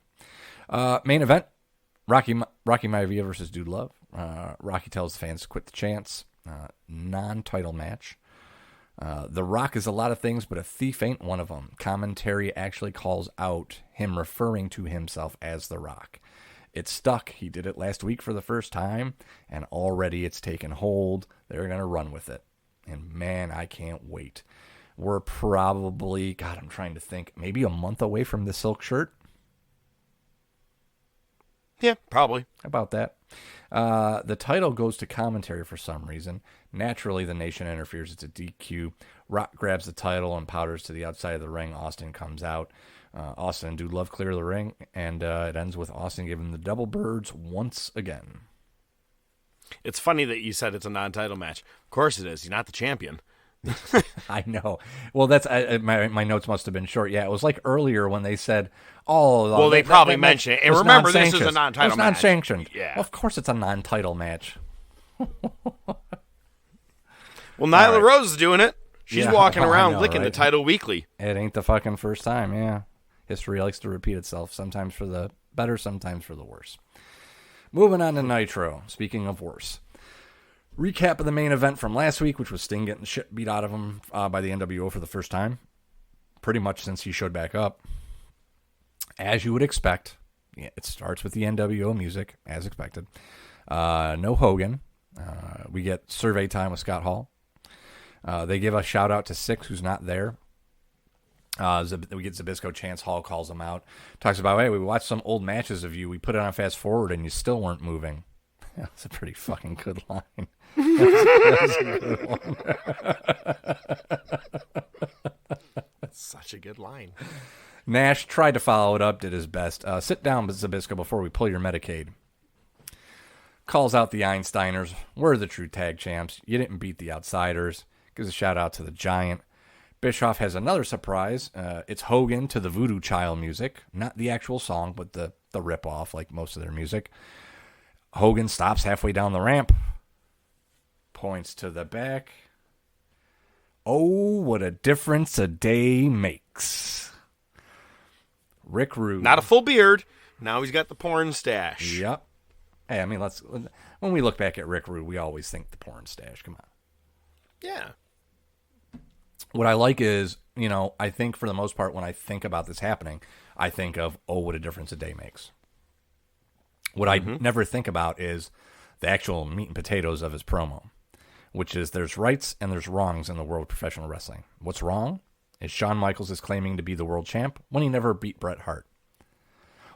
F: Main event, Rocky Maivia versus Dude Love. Rocky tells the fans to quit the chants. Non-title match. The Rock is a lot of things, but a thief ain't one of them. Commentary actually calls out him referring to himself as The Rock. It's stuck. He did it last week for the first time, and already it's taken hold. They're going to run with it. And man, I can't wait. We're probably, God, I'm trying to think, maybe a month away from the silk shirt.
C: Yeah, probably.
F: How about that? The title goes to commentary for some reason. Naturally, the Nation interferes. It's a DQ. Rock grabs the title and powders to the outside of the ring. Austin comes out. Austin and Dude Love clear the ring, and it ends with Austin giving the double birds once again.
C: It's funny that you said it's a non-title match. Of course it is. You're not the champion.
F: I know. Well, that's my notes must have been short. Yeah, it was like earlier when they said, "Oh,
C: well, they probably mentioned it." And remember, this is a non-title match.
F: It's non-sanctioned.
C: Yeah,
F: well, of course it's a non-title match.
C: Well, Nyla Rose is doing it. She's walking around licking the title weekly.
F: It ain't the fucking first time. Yeah, history likes to repeat itself. Sometimes for the better, sometimes for the worse. Moving on to Nitro. Speaking of worse. Recap of the main event from last week, which was Sting getting the shit beat out of him by the NWO for the first time. Pretty much since he showed back up. As you would expect, it starts with the NWO music, as expected. No Hogan. We get survey time with Scott Hall. They give a shout-out to Six, who's not there. We get Zbyszko chance. Hall calls him out. Talks about, hey, we watched some old matches of you. We put it on fast forward, and you still weren't moving. That's a pretty fucking good line. That's a good one.
C: That's such a good line.
F: Nash tried to follow it up, did his best. Sit down, Zbyszko, before we pull your Medicaid. Calls out the Einsteiners. We're the true tag champs. You didn't beat the Outsiders. Gives a shout out to the Giant. Bischoff has another surprise. It's Hogan to the Voodoo Child music. Not the actual song, but the the rip-off like most of their music. Hogan stops halfway down the ramp, points to the back. Oh, what a difference a day makes. Rick Rude.
C: Not a full beard. Now he's got the porn stash.
F: Yep. Hey, I mean, when we look back at Rick Rude, we always think the porn stash. Come on.
C: Yeah.
F: What I like is, I think for the most part, when I think about this happening, I think of, oh, what a difference a day makes. What I never think about is the actual meat and potatoes of his promo, which is there's rights and there's wrongs in the world of professional wrestling. What's wrong is Shawn Michaels is claiming to be the world champ when he never beat Bret Hart.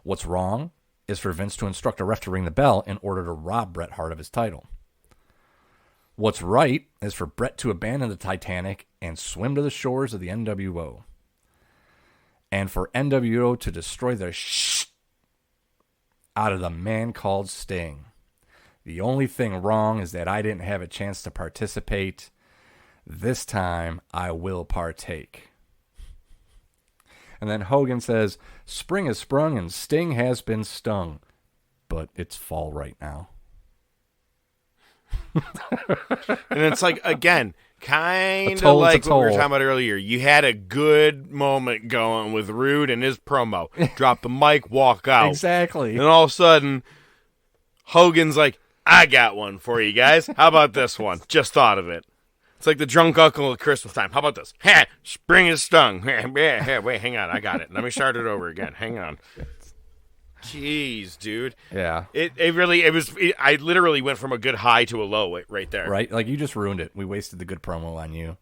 F: What's wrong is for Vince to instruct a ref to ring the bell in order to rob Bret Hart of his title. What's right is for Bret to abandon the Titanic and swim to the shores of the NWO. And for NWO to destroy the out of the man called Sting. The only thing wrong is that I didn't have a chance to participate. This time, I will partake. And then Hogan says, spring has sprung and Sting has been stung. But it's fall right now.
C: And it's like, again, kind of like what we were talking about earlier. You had a good moment going with Rude and his promo. Drop the mic, walk out.
F: Exactly.
C: And all of a sudden, Hogan's like, I got one for you guys. How about this one? Just thought of it. It's like the drunk uncle at Christmas time. How about this? Ha! Spring is stung. Wait, hang on. I got it. Let me start it over again. Hang on. Jeez, dude.
F: Yeah.
C: I literally went from a good high to a low right there.
F: Right? Like, you just ruined it. We wasted the good promo on you.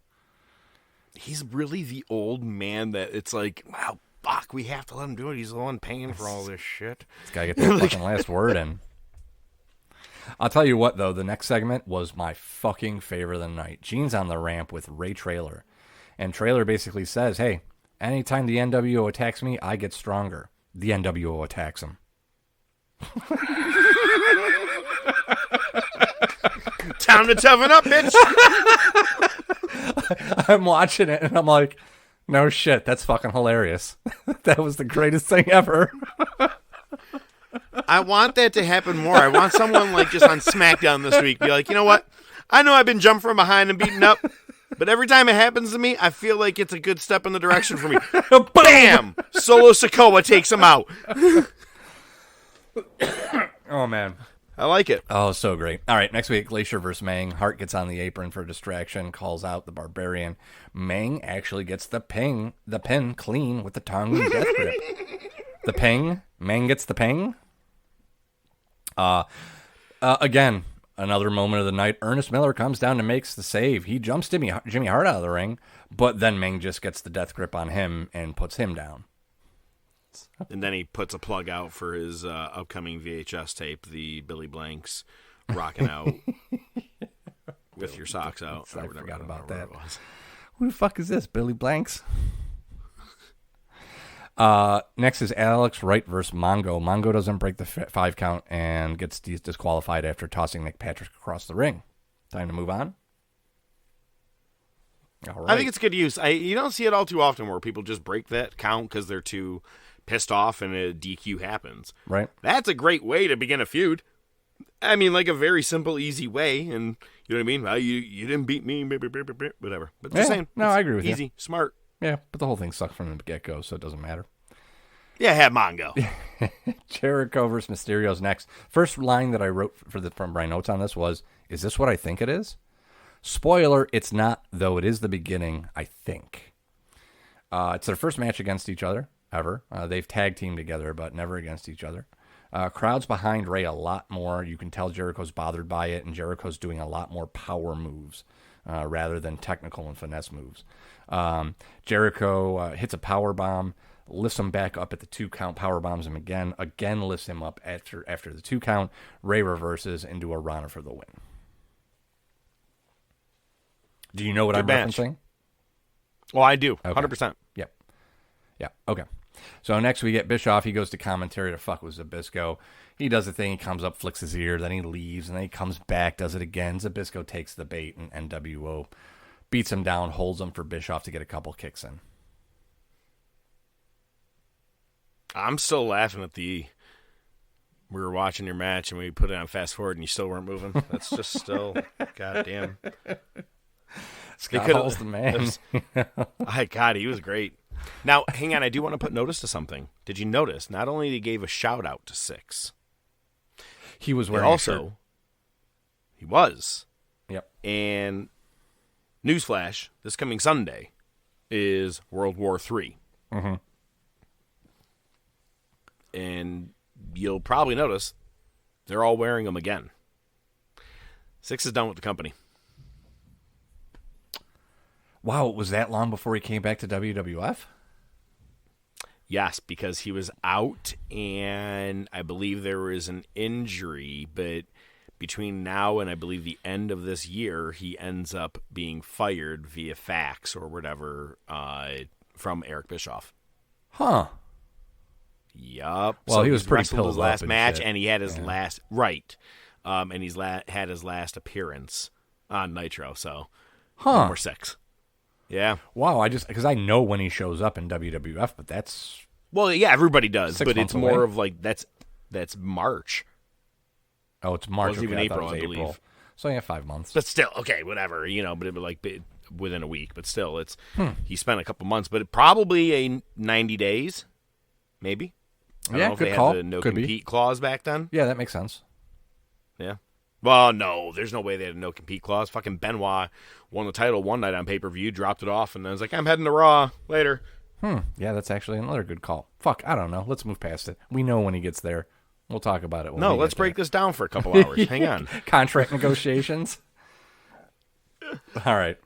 C: He's really the old man that it's like, wow, fuck, we have to let him do it. He's the one paying for all this shit.
F: He's got to get that fucking last word in. I'll tell you what, though. The next segment was my fucking favorite of the night. Gene's on the ramp with Ray Traylor. And Traylor basically says, hey, anytime the NWO attacks me, I get stronger. The NWO attacks him.
C: Time to toughen up, bitch.
F: I'm watching it, and I'm like, no shit, that's fucking hilarious. That was the greatest thing ever.
C: I want that to happen more. I want someone like just on SmackDown this week be like, you know what? I know I've been jumped from behind and beaten up, but every time it happens to me, I feel like it's a good step in the direction for me. Bam! Solo Sikoa takes him out.
F: Oh, man.
C: I like it.
F: Oh, so great. All right, next week, Glacier versus Mang. Hart gets on the apron for a distraction, calls out the Barbarian. Mang actually gets the pin clean with the tongue and death grip. The ping. Mang gets the ping. Again, another moment of the night. Ernest Miller comes down and makes the save. He jumps Jimmy Hart out of the ring, but then Mang just gets the death grip on him and puts him down.
C: And then he puts a plug out for his upcoming VHS tape, the Billy Blanks rocking out with your socks out.
F: I forgot about that. Who the fuck is this? Billy Blanks? Next is Alex Wright versus Mongo. Mongo doesn't break the 5 count and gets disqualified after tossing Nick Patrick across the ring. Time to move on. All right.
C: I think it's good use. You don't see it all too often where people just break that count because they're too pissed off and a DQ happens.
F: Right.
C: That's a great way to begin a feud. I mean, like a very simple, easy way. And you know what I mean? Well, you didn't beat me, whatever. But just saying.
F: No, I agree with you.
C: Easy, smart.
F: Yeah, but the whole thing sucked from the get-go, so it doesn't matter.
C: Yeah, have Mongo.
F: Jericho versus Mysterio's next. First line that I wrote from my notes on this was, is this what I think it is? Spoiler, it's not, though it is the beginning, I think. It's their first match against each other, ever. They've tag teamed together, but never against each other. Crowd's behind Ray a lot more. You can tell Jericho's bothered by it, and Jericho's doing a lot more power moves rather than technical and finesse moves. Jericho hits a power bomb, lifts him back up at the 2 count, power bombs him again lifts him up after the 2 count. Ray reverses into a Rana for the win. Do you know what I'm referencing?
C: Well, I do.
F: Okay.
C: 100%.
F: Yep. Yeah. Okay. So next we get Bischoff. He goes to commentary to fuck with Zbyszko. He does the thing. He comes up, flicks his ear, then he leaves, and then he comes back, does it again. Zbyszko takes the bait, and NWO beats him down, holds him for Bischoff to get a couple kicks in.
C: I'm still laughing at the we were watching your match and we put it on fast forward and you still weren't moving. That's just still, goddamn.
F: Scott Hall's the man.
C: God, he was great. Now, hang on. I do want to put notice to something. Did you notice? Not only he gave a shout out to Six,
F: he was wearing a shirt.
C: He was.
F: Yep.
C: And newsflash: this coming Sunday is World War III.
F: Mm-hmm.
C: And you'll probably notice they're all wearing them again. Six is done with the company.
F: Wow, it was that long before he came back to WWF?
C: Yes, because he was out, and I believe there was an injury, but between now and I believe the end of this year, he ends up being fired via fax or whatever from Eric Bischoff.
F: Huh.
C: Yup.
F: Well,
C: so
F: he was pretty
C: wrestled
F: pilled
C: his last
F: up
C: match,
F: shit.
C: and he had his last and he's had his last appearance on Nitro. So, number 6. Yeah.
F: Wow, because I know when he shows up in WWF, but that's
C: everybody does,
F: 6
C: but
F: months
C: it's more
F: away.
C: of like that's March.
F: Oh, it's March.
C: Wasn't even April, I believe.
F: So yeah, 5 months.
C: But still, okay, whatever, but it would like be within a week. But still, it's he spent a couple months, but it probably a 90 days, maybe. I don't know if
F: good
C: they
F: call.
C: had the no
F: Could be.
C: compete clause back then.
F: Yeah, that makes sense.
C: Yeah. Well, no, there's no way they had a no compete clause. Fucking Benoit won the title one night on pay-per-view, dropped it off, and then was like, I'm heading to Raw later.
F: Yeah, that's actually another good call. Fuck, I don't know. Let's move past it. We know when he gets there. We'll talk about it.
C: No, let's break this down for a couple hours. Hang on.
F: Contract negotiations. All right.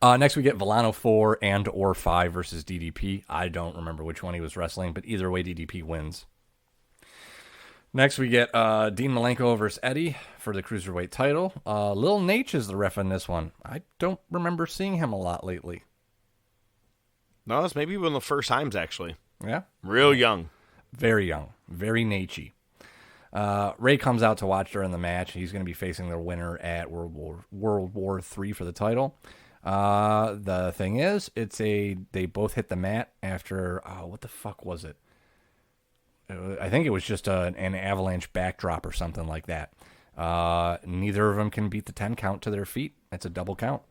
F: Next we get Villano 4 and or 5 versus DDP. I don't remember which one he was wrestling, but either way, DDP wins. Next we get Dean Malenko versus Eddie for the Cruiserweight title. Lil Nate is the ref in this one. I don't remember seeing him a lot lately.
C: No, that's maybe one of the first times, actually.
F: Yeah?
C: Real young.
F: Very young. Very Nate-y. Ray comes out to watch during the match. He's going to be facing the winner at World War III for the title. The thing is, they both hit the mat after, what the fuck was it? I think it was just an avalanche backdrop or something like that. Neither of them can beat the 10 count to their feet. It's a double count.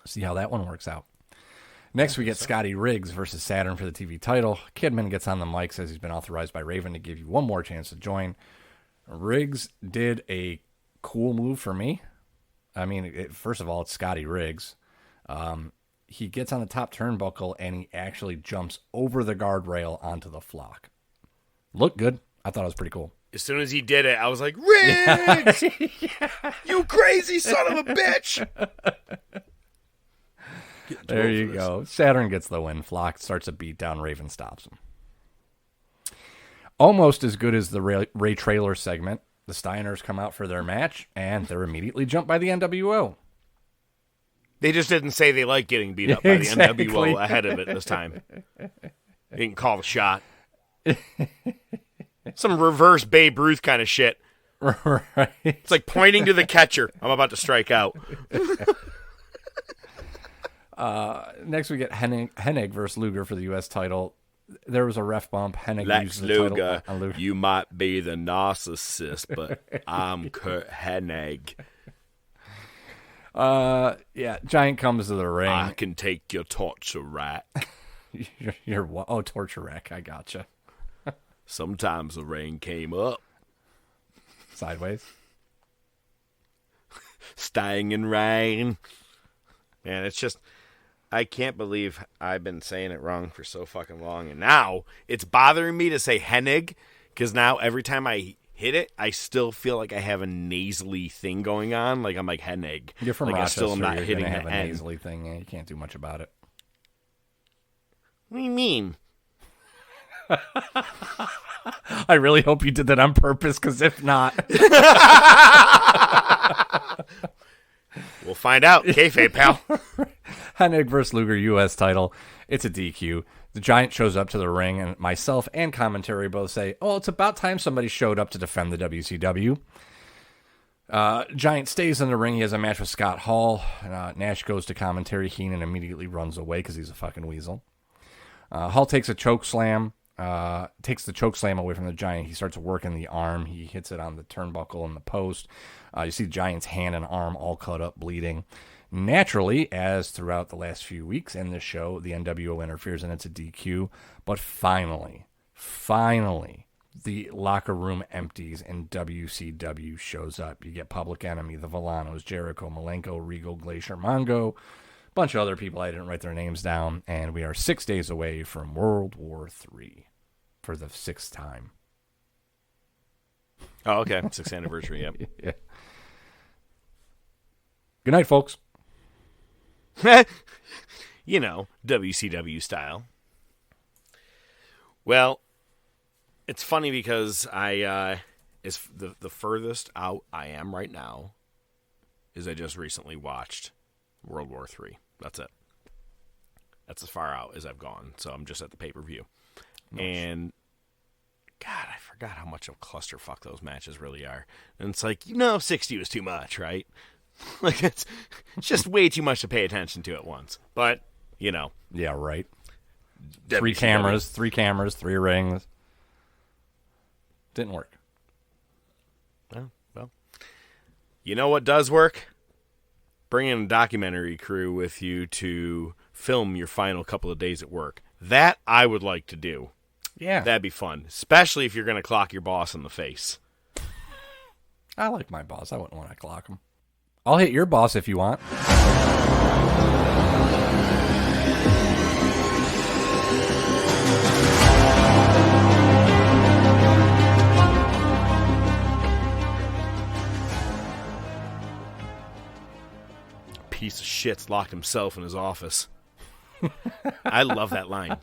F: See how that one works out. Next, we get Scotty Riggs versus Saturn for the TV title. Kidman gets on the mic, says he's been authorized by Raven to give you one more chance to join. Riggs did a cool move for me. I mean, first of all, it's Scotty Riggs. He gets on the top turnbuckle, and he actually jumps over the guardrail onto the flock. Looked good. I thought it was pretty cool.
C: As soon as he did it, I was like, Riggs!
F: Yeah.
C: You crazy son of a bitch!
F: There you go. Saturn gets the win. Flock starts a beat down. Raven stops him. Almost as good as the Ray Trailer segment. The Steiners come out for their match, and they're immediately jumped by the NWO.
C: They just didn't say they like getting beat up by the NWO ahead of it this time. They didn't call the shot. Some reverse Babe Ruth kind of shit.
F: Right.
C: It's like pointing to the catcher. I'm about to strike out.
F: Next, we get Hennig versus Luger for the U.S. title. There was a ref bump. Hennig
C: Lex
F: uses the title
C: Luger,
F: on Luger.
C: you might be the narcissist, but I'm Kurt Hennig.
F: Yeah, Giant comes to the ring.
C: I can take your torture rack.
F: You're what? Oh, torture rack. I gotcha.
C: Sometimes the rain came up.
F: Sideways.
C: Staying in rain. Man, it's just, I can't believe I've been saying it wrong for so fucking long. And now it's bothering me to say Hennig, because now every time I hit it, I still feel like I have a nasally thing going on. Like I'm like Hennig.
F: You're from
C: like
F: Rochester.
C: I still am not
F: you're
C: hitting
F: gonna have
C: the
F: a
C: N.
F: nasally thing. Yeah, you can't do much about it.
C: What do you mean?
F: I really hope you did that on purpose, because if not...
C: We'll find out. Kayfabe, pal.
F: Hennig versus Luger U.S. title. It's a DQ. The Giant shows up to the ring, and myself and commentary both say, oh, it's about time somebody showed up to defend the WCW. Giant stays in the ring. He has a match with Scott Hall. Nash goes to commentary. Heenan immediately runs away because he's a fucking weasel. Hall takes a choke slam. takes the choke slam away from the Giant. He starts working the arm. He hits it on the turnbuckle and the post. You see the Giant's hand and arm all cut up, bleeding. Naturally, as throughout the last few weeks in this show, the NWO interferes and it's a DQ. But finally, the locker room empties and WCW shows up. You get Public Enemy, the Villanos, Jericho, Malenko, Regal, Glacier, Mongo, a bunch of other people. I didn't write their names down. And we are 6 days away from World War III for the 6th time.
C: Oh, okay. 6th anniversary, yep.
F: Yeah. Good night, folks.
C: You know, WCW style. Well, it's funny because is the furthest out I am right now is I just recently watched World War III. That's it. That's as far out as I've gone. So I'm just at the pay-per-view. Nice. And God, I forgot how much of a clusterfuck those matches really are. And it's like, 60 was too much, right? Like, it's just way too much to pay attention to at once. But,
F: Yeah, right.
C: WCW.
F: 3 cameras, 3 rings. Didn't work.
C: Well, you know what does work? Bringing a documentary crew with you to film your final couple of days at work. That I would like to do.
F: Yeah.
C: That'd be fun. Especially if you're going to clock your boss in the face.
F: I like my boss. I wouldn't want to clock him. I'll hit your boss if you want.
C: Piece of shit's locked himself in his office. I love that line.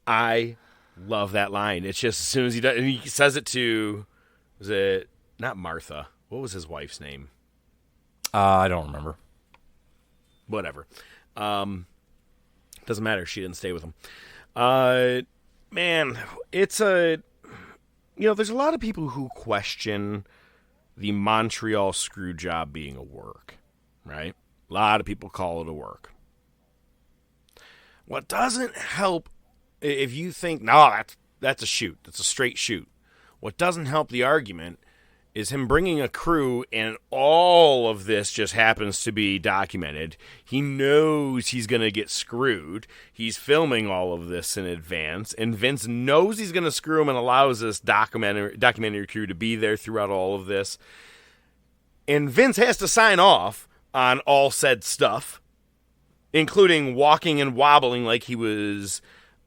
C: I love that line. It's just as soon as he does, and he says it to, was it not Martha? What was his wife's name?
F: I don't remember.
C: Whatever. Doesn't matter. She didn't stay with him. Man, it's there's a lot of people who question the Montreal screw job being a work, right? A lot of people call it a work. What doesn't help, if you think, no, that's a shoot. That's a straight shoot. What doesn't help the argument is him bringing a crew, and all of this just happens to be documented. He knows he's going to get screwed. He's filming all of this in advance, and Vince knows he's going to screw him and allows this documentary crew to be there throughout all of this. And Vince has to sign off on all said stuff, including walking and wobbling like he was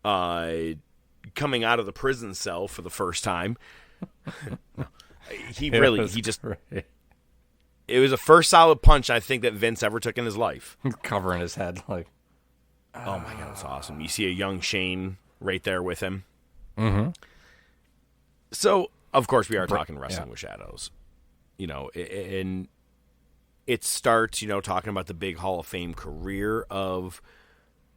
C: coming out of the prison cell for the first time. It was the first solid punch I think that Vince ever took in his life.
F: Covering his head like,
C: oh my God, it's awesome. You see a young Shane right there with him.
F: Mm-hmm.
C: So, of course, we are talking Wrestling with Shadows. And it starts, talking about the big Hall of Fame career of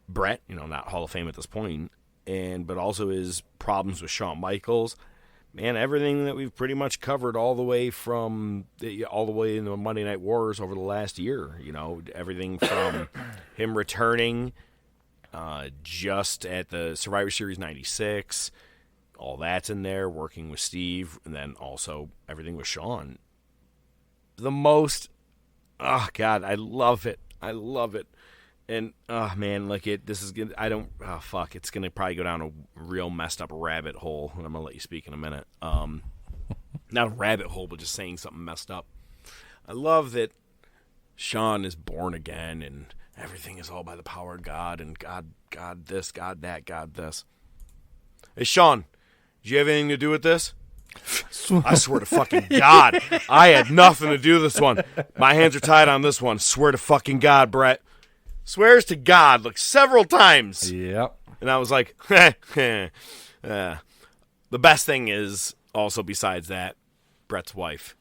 C: Bret, not Hall of Fame at this point, but also his problems with Shawn Michaels. Man, everything that we've pretty much covered all the way into Monday Night Wars over the last year. Everything from him returning just at the Survivor Series 96, all that's in there, working with Steve, and then also everything with Shawn. Oh God, I love it. And man, it's gonna probably go down a real messed up rabbit hole, and I'm gonna let you speak in a minute. Not a rabbit hole, but just saying something messed up. I love that Shawn is born again, and everything is all by the power of God, and God this, God that, God this. Hey Shawn, did you have anything to do with this? I swear to fucking God, I had nothing to do with this one. My hands are tied on this one. Swear to fucking God, Bret. Swears to God, several times.
F: Yep.
C: And I was like, the best thing is, also besides that, Bret's wife.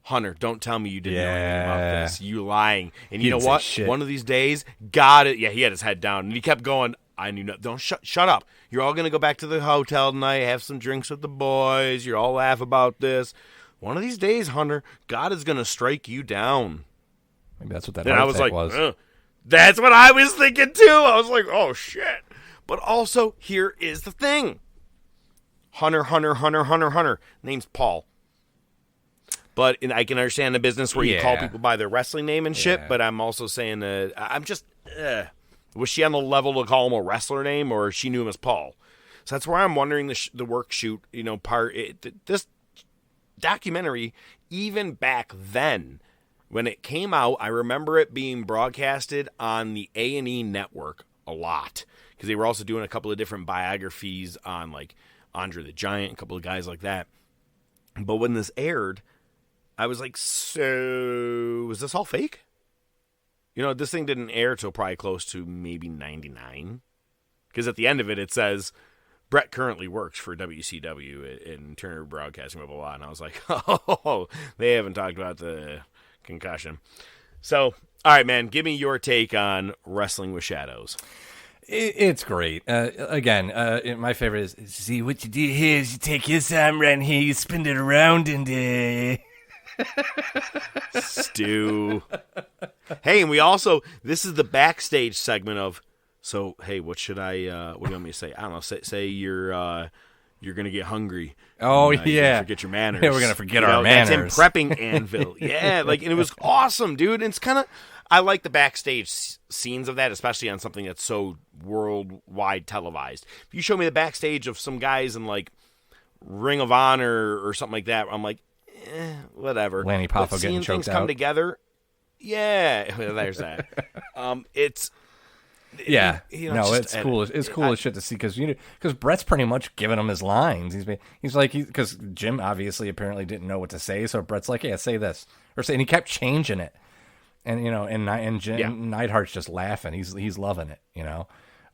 C: Hunter, don't tell me you didn't know anything about this. You lying. And you know what? One of these days, he had his head down, and he kept going, I knew not. Don't shut up. You're all going to go back to the hotel tonight, have some drinks with the boys. You'll all laugh about this. One of these days, Hunter, God is going to strike you down.
F: Maybe that's what that
C: was. That's what I was thinking, too. I was like, oh, shit. But also, here is the thing. Hunter. Name's Paul. But I can understand the business where you call people by their wrestling name and shit, but I'm also saying I'm just, was she on the level to call him a wrestler name, or she knew him as Paul? So that's where I'm wondering the work shoot, this documentary, even back then, when it came out, I remember it being broadcasted on the A&E network a lot, because they were also doing a couple of different biographies on, like, Andre the Giant, a couple of guys like that. But when this aired, I was like, so is this all fake? This thing didn't air till probably close to maybe 99. Because at the end of it, it says, Bret currently works for WCW in Turner Broadcasting, blah, blah, blah. And I was like, oh, they haven't talked about the concussion. So, all right, man, give me your take on Wrestling with Shadows.
F: It's great. Again, my favorite is, see, what you do here is you take his arm right here, you spin it around, and
C: Stu. Hey, and we also, this is the backstage segment of, so, hey, what should I, what do you want me to say? I don't know, say you're going to get hungry.
F: Oh,
C: You're
F: yeah.
C: forget your manners.
F: Yeah, we're going to forget our manners.
C: That's him prepping Anvil. Yeah, and it was awesome, dude. And it's kind of, I like the backstage scenes of that, especially on something that's so worldwide televised. If you show me the backstage of some guys in, like, Ring of Honor or something like that, I'm like, whatever.
F: Lanny Poffo getting choked
C: things come
F: out.
C: together, yeah, there's that. It's...
F: Yeah,
C: it's
F: cool. It's cool as shit to see because Bret's pretty much giving him his lines. He's like because Jim obviously apparently didn't know what to say, so Bret's like, yeah, say this or say, and he kept changing it, and Neidhart's just laughing. He's loving it.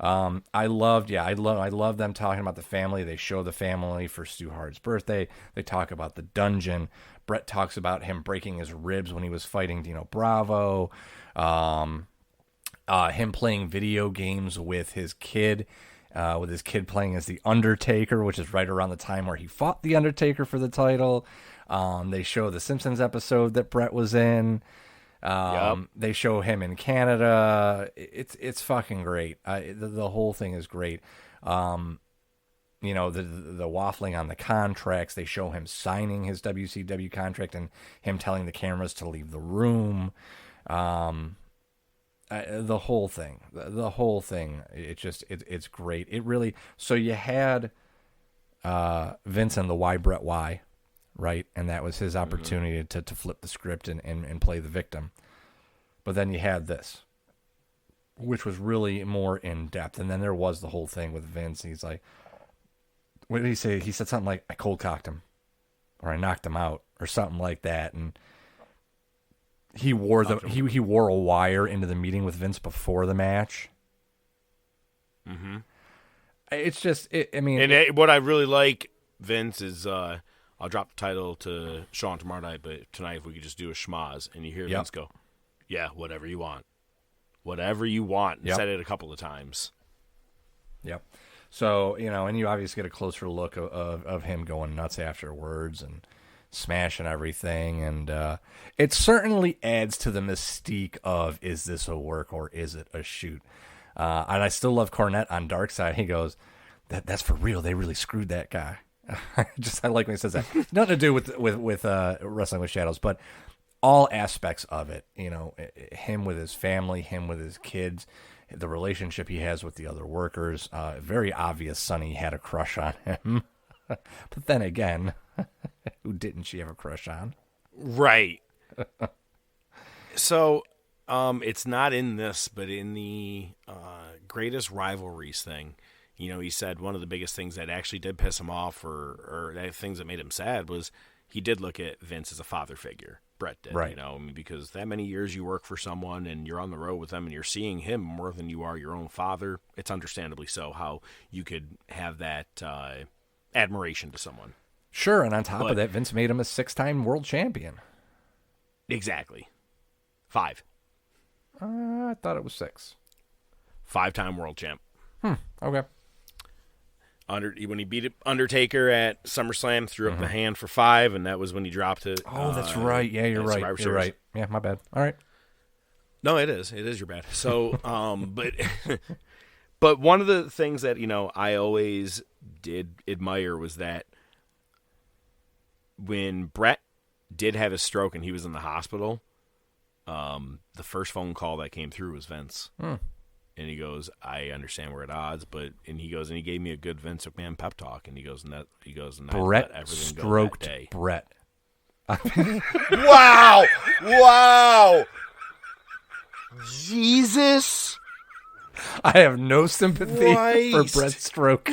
F: I love them talking about the family. They show the family for Stu Hart's birthday. They talk about the dungeon. Bret talks about him breaking his ribs when he was fighting Dino Bravo. Him playing video games with his kid playing as The Undertaker, which is right around the time where he fought The Undertaker for the title. They show the Simpsons episode that Bret was in. They show him in Canada. It's fucking great. The whole thing is great. The waffling on the contracts. They show him signing his WCW contract and him telling the cameras to leave the room. The whole thing, it's great. It really, so you had Vince and the Why Bret Why, right? And that was his opportunity to flip the script and play the victim. But then you had this, which was really more in depth. And then there was the whole thing with Vince. He's like, what did he say? He said something like, I cold cocked him, or I knocked him out, or something like that. And he wore he wore a wire into the meeting with Vince before the match.
C: Mm-hmm.
F: It's just,
C: what I really like, Vince, is I'll drop the title to Sean tomorrow night, but tonight if we could just do a schmoz, and you hear Vince go, yeah, whatever you want. Whatever you want. And said it a couple of times.
F: Yep. So, and you obviously get a closer look of him going nuts afterwards and smashing everything, and it certainly adds to the mystique of, is this a work or is it a shoot? And I still love Cornette on Dark Side. He goes, that's for real. They really screwed that guy. I like when he says that. Nothing to do with Wrestling with Shadows, but all aspects of it. Him with his family, him with his kids, the relationship he has with the other workers. Very obvious Sonny had a crush on him. But then again, who didn't she have a crush on?
C: Right. So, it's not in this, but in the greatest rivalries thing, he said one of the biggest things that actually did piss him off, or things that made him sad, was he did look at Vince as a father figure. Bret did,
F: right.
C: Because that many years you work for someone and you're on the road with them and you're seeing him more than you are your own father. It's understandably so how you could have that admiration to someone.
F: Sure, and on top of that, Vince made him a 6-time world champion.
C: Exactly. 5.
F: I thought it was 6.
C: 5-time world champ.
F: Okay.
C: When he beat Undertaker at SummerSlam, threw up the hand for 5, and that was when he dropped it.
F: Oh, that's right. Yeah, you're right. You're right. Yeah, my bad. All right.
C: No, it is. It is your bad. So, But one of the things that, I always did admire was that when Bret did have his stroke and he was in the hospital, the first phone call that came through was Vince. And he goes, I understand we're at odds, and he gave me a good Vince McMahon pep talk, and he goes, and
F: Bret
C: I let everything
F: stroked
C: go that day.
F: Bret.
C: Wow! Wow! Jesus!
F: I have no sympathy for Bret's stroke.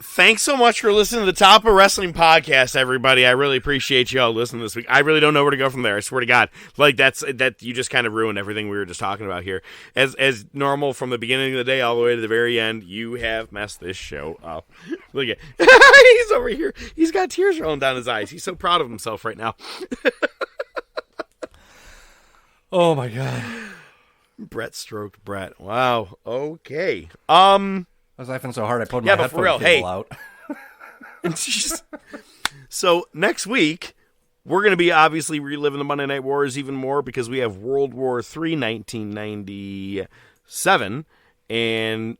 C: Thanks so much for listening to the Top of Wrestling podcast, everybody. I really appreciate you all listening this week. I really don't know where to go from there. I swear to God, that you just kind of ruined everything we were just talking about here. As normal, from the beginning of the day all the way to the very end, you have messed this show up. Look at he's over here. He's got tears rolling down his eyes. He's so proud of himself right now.
F: Oh my God.
C: Bret stroked Bret. Wow. Okay.
F: I was laughing so hard I pulled my headphone cable out.
C: So next week, we're going to be obviously reliving the Monday Night Wars even more because we have World War III 1997. And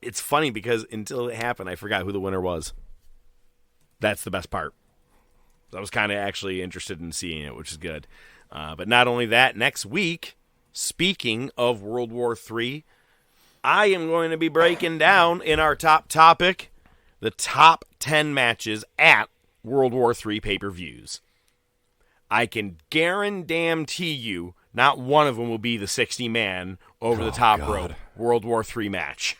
C: it's funny because until it happened, I forgot who the winner was. That's the best part. I was kind of actually interested in seeing it, which is good. But not only that, next week, speaking of World War III, I am going to be breaking down in our top topic the top 10 matches at World War III pay-per-views. I can guarantee you not one of them will be the 60-man over-the-top rope World War III match.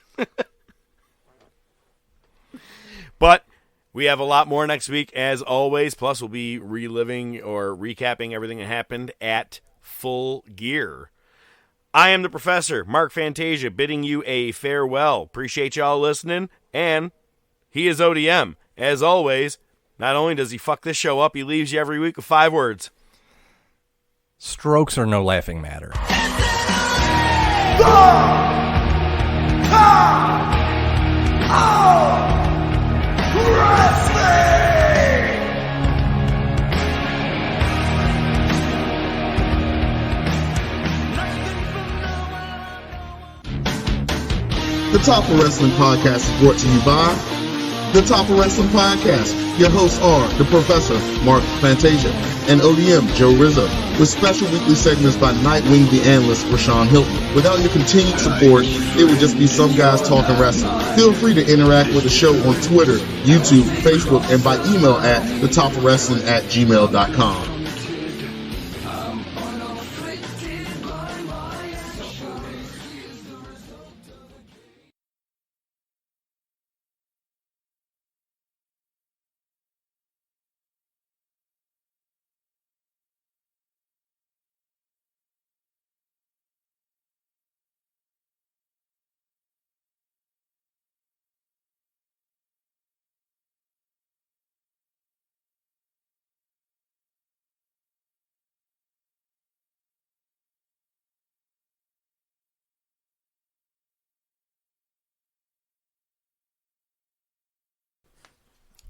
C: But we have a lot more next week, as always. Plus, we'll be reliving or recapping everything that happened at Full Gear. I am the Professor, Mark Fantasia, bidding you a farewell. Appreciate y'all listening, and he is ODM. As always, not only does he fuck this show up, he leaves you every week with 5 words.
F: Strokes are no laughing matter.
L: The Top of Wrestling Podcast is brought to you by The Top of Wrestling Podcast. Your hosts are the Professor, Mark Fantasia, and ODM, Joe Rizzo, with special weekly segments by Nightwing the Analyst, Rashawn Hilton. Without your continued support, it would just be some guys talking wrestling. Feel free to interact with the show on Twitter, YouTube, Facebook, and by email at thetopofwrestling@gmail.com.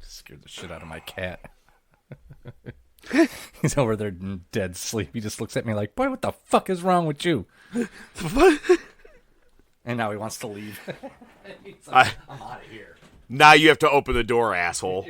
F: Scared the shit out of my cat. He's over there in dead sleep. He just looks at me like, boy, what the fuck is wrong with you? And now he wants to leave. Like, I'm out of here.
C: Now you have to open the door, asshole.